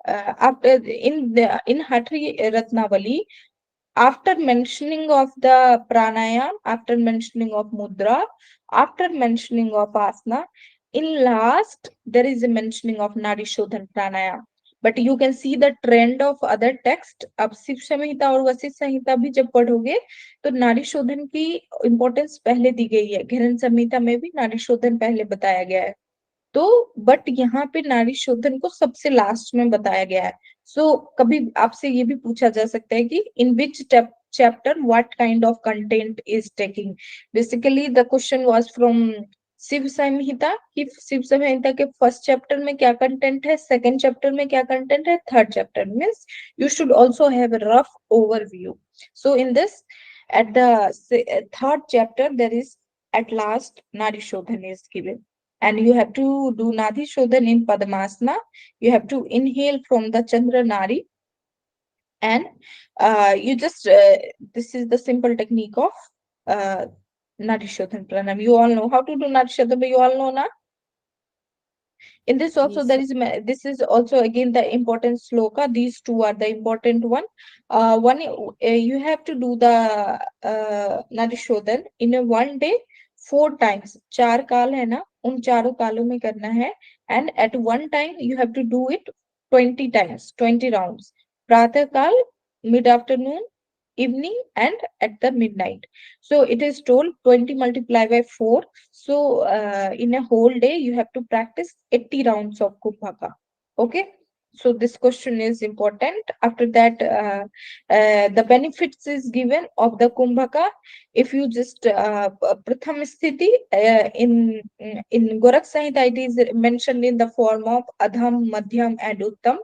after in Hatri Ratnavali, after mentioning of the pranayam, after mentioning of mudra, after mentioning of asana, in last there is a mentioning of nadi shodhan pranayam. but you can see the trend of other text. अब शिव संहिता और वशिष्ठ संहिता भी जब पढ़ोगे तो नारी शोधन की importance पहले दी गई है, घृण संहिता में भी नारी शोधन पहले बताया गया है, तो बट यहाँ पे नारी शोधन को सबसे लास्ट में बताया गया है। सो कभी आपसे ये भी पूछा जा सकता है कि in which chapter what kind of content is taking. Basically the question was from Shiva Samhita कि शिव संहिता के फर्स्ट चैप्टर में क्या कंटेंट है, सेकंड चैप्टर में क्या कंटेंट है, third chapter means you should also have a rough overview. So in this, at the third chapter, there is at last Nadi Shodhan is given. And you have to do Nadi Shodhan in Padmasana. You have to inhale from the Chandra Nari. And you just, this is the simple technique of Nadi Shodhan Pranam. You all know how to do Nadi Shodhan, but you all know na? In this also Yes, there is this is also again the important sloka. These two are the important one. One you have to do the Narishodhan in a one day 4 times. चार काल है ना, उन चारों कालों में करना है, and at one time you have to do it 20 times, 20 rounds. प्रातः काल, mid afternoon, evening, and at the midnight. So it is told 20 multiplied by 4. So in a whole day, you have to practice 80 rounds of Kumbhaka. Okay. So this question is important. After that, the benefits is given of the Kumbhaka. If you just Pratham Sthiti in Gorakh Samhita, it is mentioned in the form of Adham, Madhyam, and Uttam.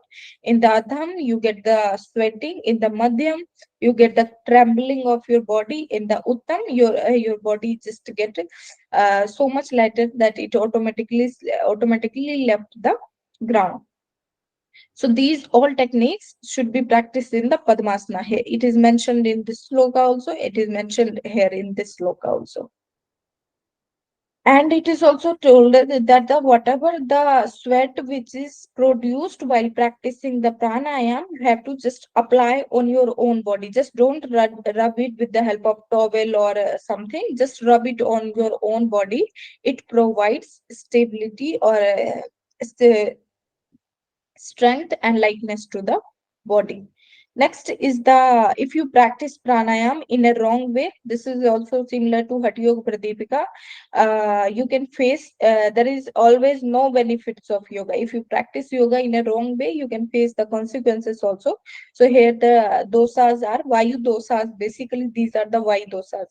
In the Adham, you get the sweating. In the Madhyam, you get the trembling of your body. In the Uttam, your body just get so much lighter that it automatically left the ground. So these all techniques should be practiced in the Padmasana. Here it is mentioned in this sloka also. It is mentioned here in this sloka also. And it is also told that the whatever the sweat which is produced while practicing the pranayam, you have to just apply on your own body. Just don't rub it with the help of towel or something. Just rub it on your own body. It provides stability or strength and lightness to the body. Next is the, if you practice pranayam in a wrong way, this is also similar to Hatha Yoga Pradipika. You can face, there is always no benefits of yoga. If you practice yoga in a wrong way, you can face the consequences also. So here the dosas are Vayu dosas. Basically, these are the Vayu dosas.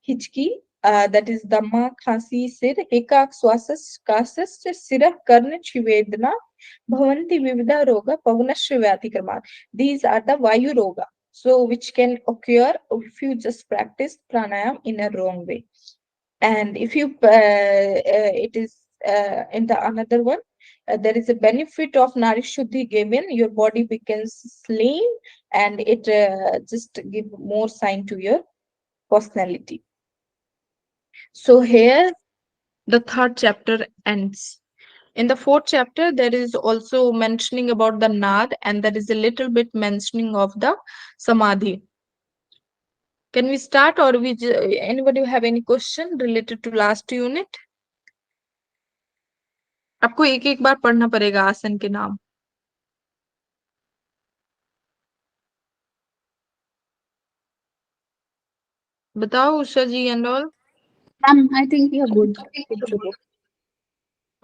Hichki, that is Dhamma, Khasi, Sir, Ekak, Swasas, Kasas, Sira, Karna, Chivedana, Bhavanti Vivida Roga, Pavanashya Vyatikarma. These are the Vayu Roga. So, which can occur if you just practice pranayam in a wrong way. And if you, it is in the another one, there is a benefit of Nari Shuddhi given. Your body becomes lean and it just give more sign to your personality. So here the third chapter ends. In the fourth chapter, there is also mentioning about the Nad, and there is a little bit mentioning of the Samadhi. Can we start, or anybody have any question related to last unit? आपको एक एक बार पढ़ना पड़ेगा आसन के नाम. बताओ उषा जी and all. I think we are good.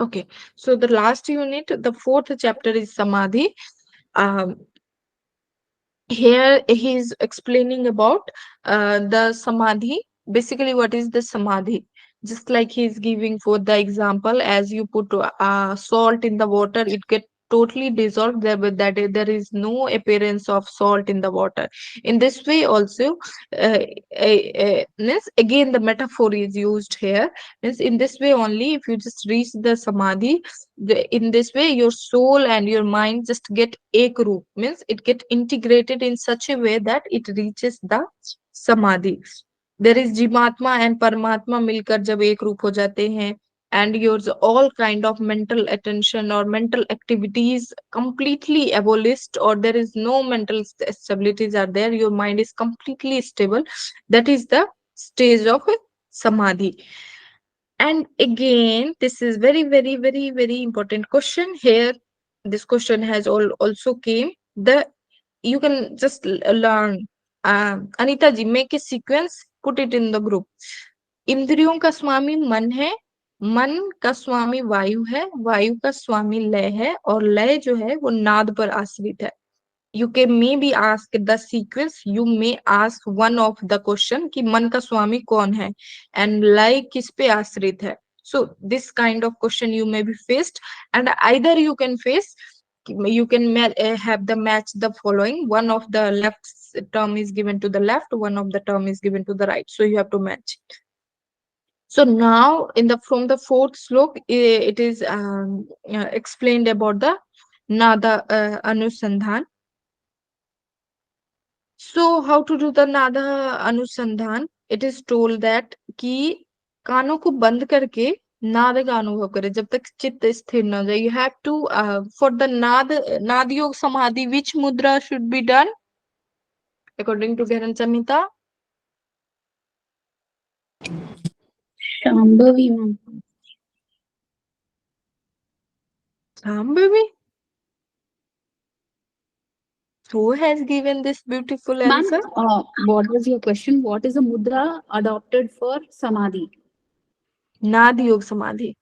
Okay, so the last unit, the fourth chapter is Samadhi. Here he is explaining about the Samadhi. Basically, what is the Samadhi? Just like he is giving for the example, as you put salt in the water, it get totally dissolved there, but that there is no appearance of salt in the water. In this way also, means again the metaphor is used here. Means in this way only, if you just reach the Samadhi, in this way your soul and your mind just get ekrup, means it get integrated in such a way that it reaches the Samadhi. There is Jivatma and Paramatma milkar jab ek roop ho jate hain, and your all kind of mental attention or mental activities completely abolished, or there is no mental stabilities are there, your mind is completely stable. That is the stage of Samadhi. And again, this is very, very, very, very important question here. this question has also came. The you can just learn. Anita ji, make a sequence, put it in the group. इंद्रियों का स्वामी मन है, मन का स्वामी वायु है, वायु का स्वामी लय है, और लय जो है वो नाद पर आश्रित है. You can maybe ask the sequence, you may ask one of the question कि मन का स्वामी कौन है and लय किस पे आश्रित है. So this kind of question you may be faced, and either you can face, you can have the match the following. One of the left term is given to the left, one of the term is given to the right, so you have to match. So now in the from the fourth slok, it is explained about the nada anusandhan. So how to do the nada anusandhan? It is told that कि कानों को बंद करके नाद का अनुभव करें जब तक चित्त स्थिर न हो जाए. You have to for the नाद योग समाधि, which mudra should be done according to Gharan Samhita? Shambhavi, ma'am. Shambhavi? Who has given this beautiful Ma'am, answer? what was your question? What is a mudra adopted for samadhi? नाद योग समाधि.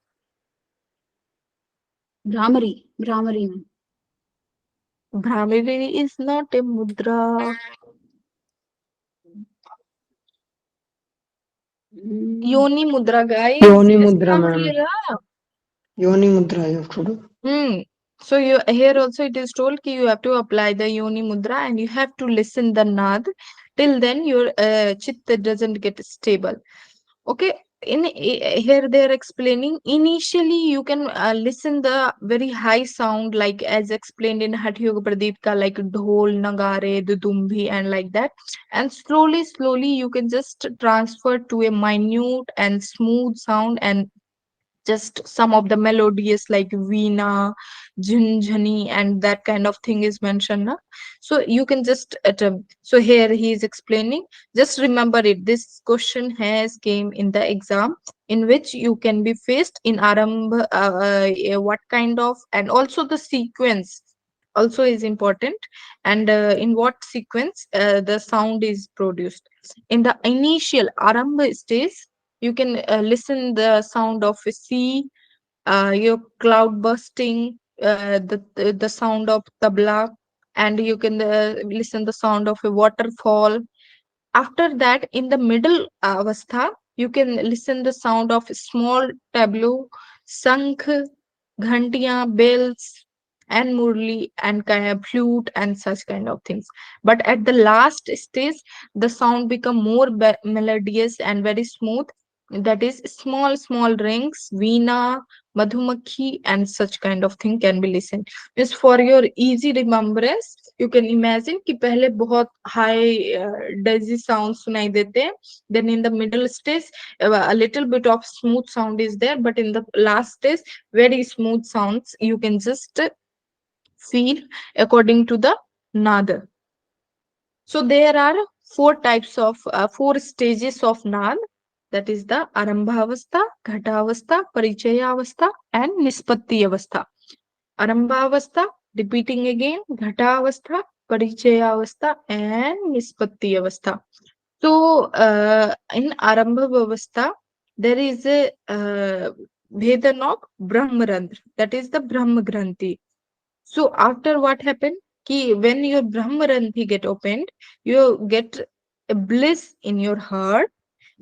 Brahmari, ma'am. Brahmari is not a mudra. Yoni mudra, guys. Yoni mudra, Islam ma'am. clear? Yoni mudra you have to do. So you here also it is told कि you have to apply the yoni mudra and you have to listen the nad. Till then your chitta doesn't get stable. Okay. Here they are explaining. Initially you can listen the very high sound, like as explained in Hatha Yoga Pradipika, like dhol, nagare, dudumbi, and like that. And slowly you can just transfer to a minute and smooth sound, and just some of the melodious like veena, jhunjhani, and that kind of thing is mentioned. Na? So you can just attempt. So here he is explaining. Just remember it. This question has came in the exam, in which you can be faced in Arambha. What kind of, and also the sequence also is important, and in what sequence the sound is produced. In the initial Arambha stage, you can listen the sound of a sea, your cloud bursting, the sound of tabla, and you can listen the sound of a waterfall. After that, in the middle avastha, you can listen the sound of small tableau, sankh, ghantiyan, bells, and murli, and kind of flute, and such kind of things. But at the last stage, the sound become more melodious and very smooth. That is small rings, veena, madhumakhi, and such kind of thing can be listened. Just for your easy remembrance, you can imagine कि पहले बहुत high dizzy sound सुनाई देते हैं. Then in the middle stage, a little bit of smooth sound is there, but in the last stage, very smooth sounds you can just feel according to the nada. So there are four stages of nad. That is the Arambhavastha, Ghatavastha, Paricayavastha, and Nispattiyavastha. Arambhavastha, repeating again, Ghatavastha, Paricayavastha, and Nispattiyavastha. So in Arambhavastha, there is a Vedan of Brahmarandra, that is the Brahma Granthi. So after what happened? Ki when your Brahmaranthi get opened, you get a bliss in your heart.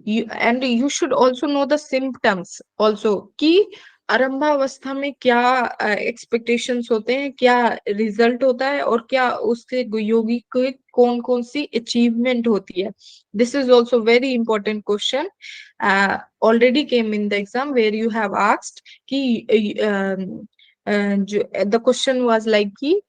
And you should also know the symptoms also कि आरंभावस्था में क्या expectations होते हैं, क्या result होता है, और क्या उससे योगी को कौन कौन सी achievement होती है. This is also very important question. Already came in the exam where you have asked कि the question was like कि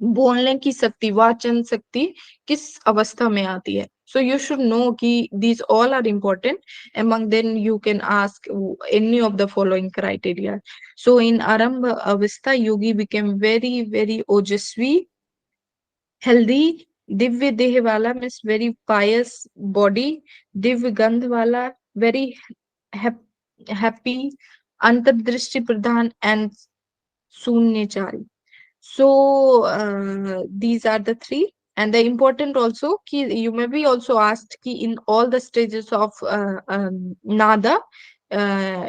बोलने की शक्ति, वाचन शक्ति किस अवस्था में आती है. So you should know कि these all are important. Among them you can ask any of the following criteria. So in Arambha Avastha, yogi became very ojasvi, healthy. Divya Deh wala means very pious body. Divya Gandh wala very happy. Antardrishti Pradhan, and Sunyachari. So these are the three. And the important also, ki you may be also asked ki in all the stages of nada,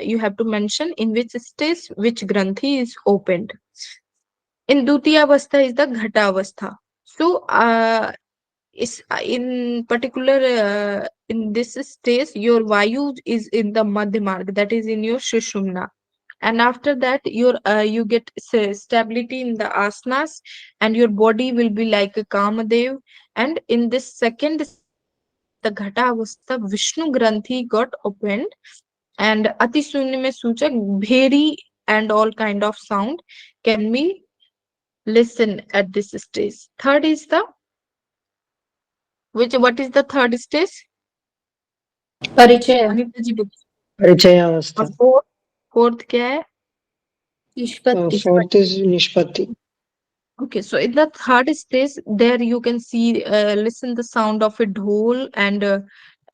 you have to mention in which stage which granthi is opened. In Dutiya Avastha is the Ghata Avastha. So is in particular in this stage your Vayu is in the Madhya Marg, that is in your Shushumna, and after that you get stability in the asanas, and your body will be like a Kamadev. And in this second stage, that is the Ghata Avastha, Vishnu Granthi got opened, and Ati Sunya mein Suchak, Bheri and all kind of sound can be listen at this stage. Third is the what is the third stage? Parichaya. Anita ji book. Parichaya और Avastha. fourth क्या है? Ishpatti. Fourth is Nishpati. Okay, so in the third stage, there you can see, listen the sound of a dhol, and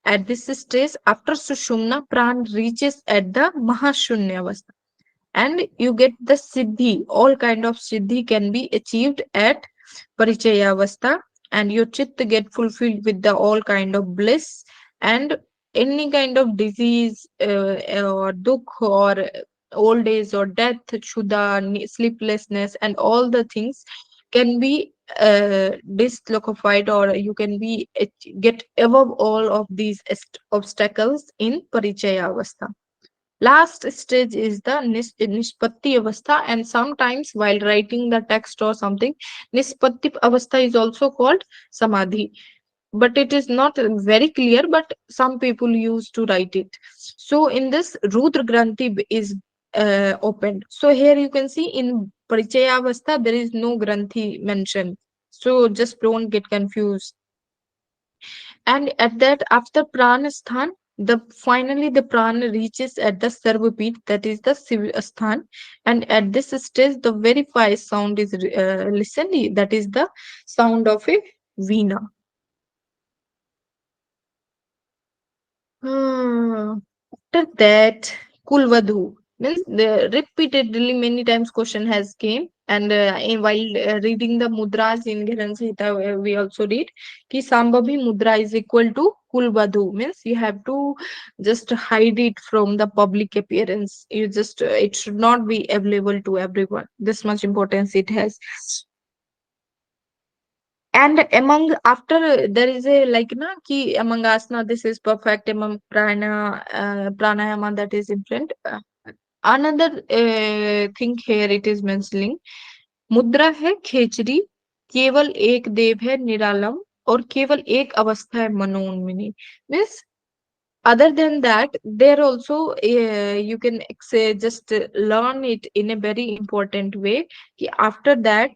at this stage, after Sushumna, Pran reaches at the Mahashunya Avastha, and you get the Siddhi. All kind of Siddhi can be achieved at Parichaya Avastha, and your chitta get fulfilled with the all kind of bliss, and any kind of disease or dukh or old age or death, shuddha, sleeplessness, and all the things can be dislocated, or you can be get above all of these obstacles in Parichaya Avastha. Last stage is the Nispatti Avastha, and sometimes while writing the text or something, Nispatti Avastha is also called Samadhi. But it is not very clear, but some people used to write it. So in this, Rudra Granthi is opened. So here you can see in Parichaya Avastha, there is no Granthi mentioned. So just don't get confused. And at that, after Pranasthan, the finally the prana reaches at the Sarvapit, that is the Sthan, and at this stage, the very first sound is listened, that is the sound of a veena. After that, Kulvadhu means the repeatedly many times question has came, and while reading the mudras in Gharan Samhita, we also read ki Sambhavi mudra is equal to Kulvadhu, means you have to just hide it from the public appearance. You just it should not be available to everyone. This much importance it has. And among after there is a like na ki among asana this is perfect, among pranayama that is different. Another thing here it is mentioning मुद्रा है खेचरी, केवल एक देव है निरालम, और केवल एक अवस्था है मनोन्मिनी. Means other than that, there also you can say just learn it in a very important way. Ki after that,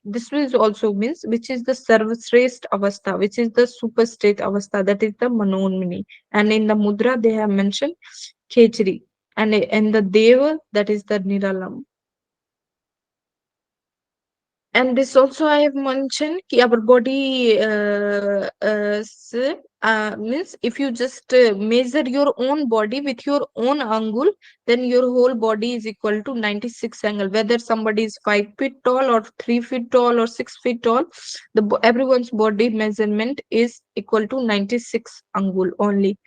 this is also means which is the sarvashrest avastha, which is the super state avastha, that is the manonmini. And in the mudra they have mentioned khechri, and in the deva that is the niralam. And this also I have mentioned ki our body means if you just measure your own body with your own angul, then your whole body is equal to 96 angle. Whether somebody is 5 feet tall or 3 feet tall or 6 feet tall, everyone's body measurement is equal to 96 angul only.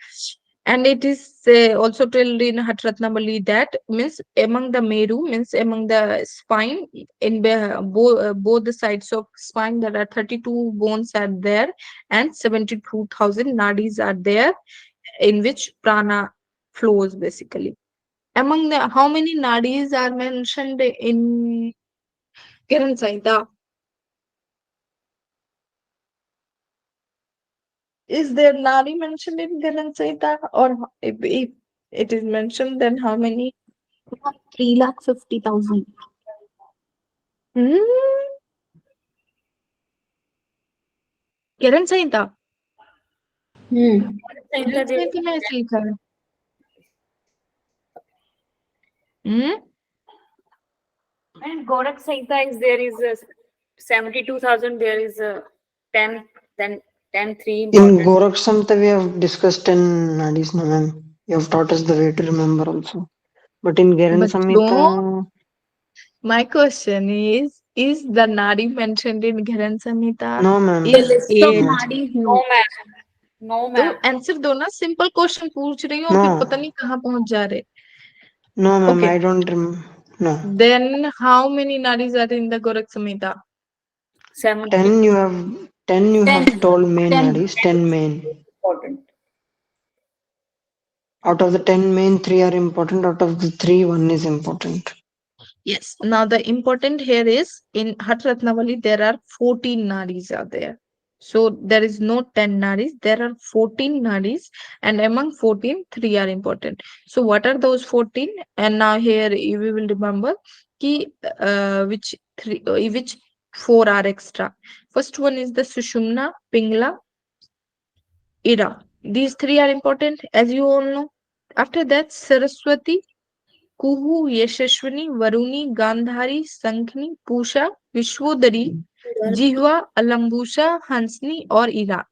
And it is also told in Hatratnamali that means among the Meru, means among the spine, in both the sides of spine, there are 32 bones are there, and 72,000 nadis are there, in which prana flows basically. Among the how many nadis are mentioned in Kiran Saita? Is there nadi mentioned in Kiran Saita, or if it is mentioned, then how many? 3,50,000. Kiran Samhita Hmm. किरण संहिता में ऐसे लिखा है. And Gorak Saita is there is 72,000. There is 10, then 10, 3 In important. Gorakh Samhita, we have discussed 10 nadis, no ma'am. You have taught us the way to remember also. But in Garen But Samhita, my question is the Nadi mentioned in Gharan Samhita no, ma'am. The is list of 8? No, nadis, No, no. ma'am. No, तो ma'am. Answer दो ना, simple question पूछ रही हूँ और फिर पता no, नहीं कहाँ पहुंच जा रहे. no, ma'am. Okay. I don't remember. No. Then how many nadis are in the Gorak Samhita? 7. 10 you have 10 you have 10. told main 10. nadis, 10 main. Important. Out of the 10 main, 3 are important. Out of the 3, 1 is important. Yes. Now the important here is in Hat Ratnavali there are 14 nadis are there. So there is no 10 nadis. There are 14 nadis, and among 14, 3 are important. So what are those 14? And now here we will remember ki, which 4 are extra. First one is the Sushumna, Pingla, Ira. These 3 are important, as you all know. After that, Saraswati, कुहू, यशस्विनी, वरुणी, गांधारी, संखनी, पूषा, विश्वोदरी, जिह्वा, अलम्बुसा, हंसनी और ईरा.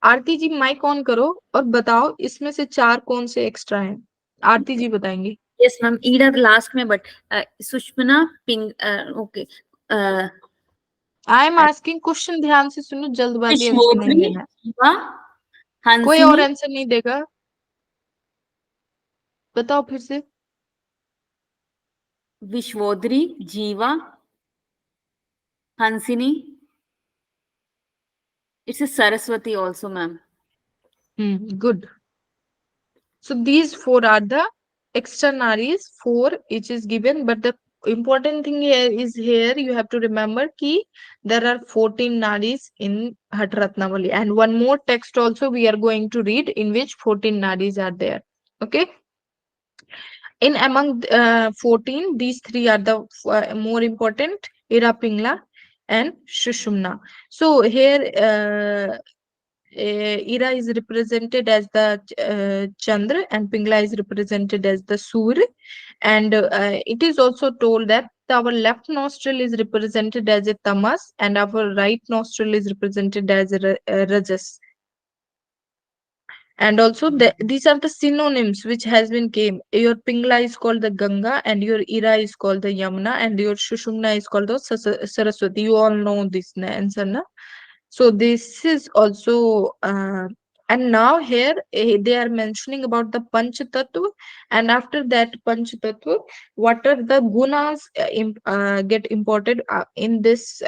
आरती जी mic on करो और बताओ इसमें से 4 कौन से extra हैं. आरती जी बताएंगे. Yes, ma'am. Ida the last में, but Sushmana, Ping. Okay. I am asking question, ध्यान से सुनो, जल्दबाजी आंसर नहीं विश्वोदरी, देना है. जीवा, कोई और हंसिनी, आंसर नहीं देगा. बताओ फिर से. विश्वोदरी, जीवा, हंसिनी. It's a Saraswati also, ma'am. Good. So these 4 are the externaries, 4 each is given, but the important thing here you have to remember ki there are 14 nadis in Hat Ratnavali, and one more text also we are going to read in which 14 nadis are there. Okay. In among 14, these 3 are the more important, Ira, Pingla and Shushumna. So here Ira is represented as the Chandra and Pingla is represented as the Surya. And it is also told that our left nostril is represented as a Tamas and our right nostril is represented as a Rajas. And also these are the synonyms which has been came. Your Pingla is called the Ganga and your Ira is called the Yamuna and your Shushumna is called the Saraswati. You all know this answer, na? So this is also and now here they are mentioning about the Panch Tattva, and after that Panch Tattva, what are the gunas get imported in this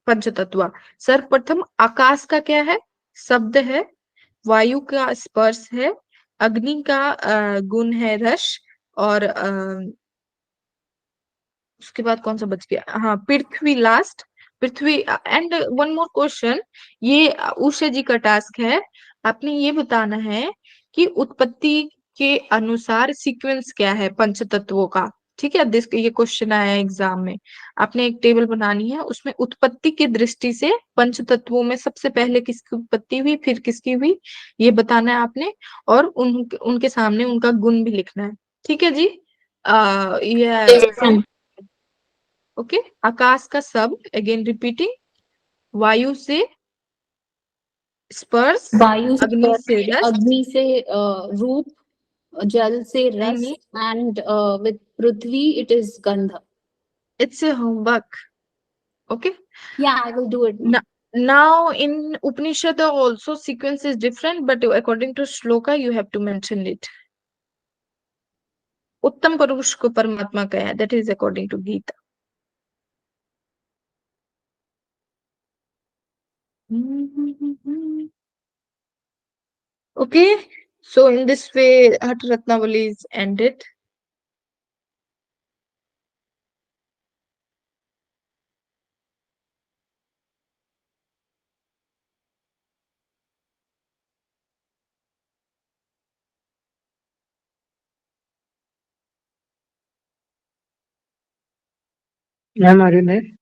Panch Tattva. सर्वप्रथम आकाश का क्या है? शब्द है. वायु का स्पर्श है. अग्नि का गुण है रस. और उसके बाद कौन सा बच गया? हाँ, Prithvi last. Prithvi. And one more question, ये उषा जी का टास्क है. आपने ये बताना है कि उत्पत्ति के अनुसार सीक्वेंस क्या है पंच तत्वों का. ठीक है, ये क्वेश्चन आया है एग्जाम में. आपने एक टेबल बनानी है, उसमें उत्पत्ति की दृष्टि से पंच तत्वों में सबसे पहले किसकी उत्पत्ति हुई, फिर किसकी हुई, ये बताना है आपने. और उनके सामने उनका गुण भी लिखना है. ठीक है जी. ये ओके. आकाश का शब्द, अगेन रिपीटिंग, वायु से स्पर्श, वायु से अग्नि से स्पर्श, रस, अग्नि से रूप, जल से रस, नहीं, and with Prithvi it is Gandha. it's a homework. Okay. Yeah, I will do it. Now in Upanishad also sequence is different, but according to shloka you have to mention it. उत्तम पुरुष को परमात्मा कहा, that is according to Gita. Okay, so in this way Hat Ratnavali is ended. Ma'am, are you there?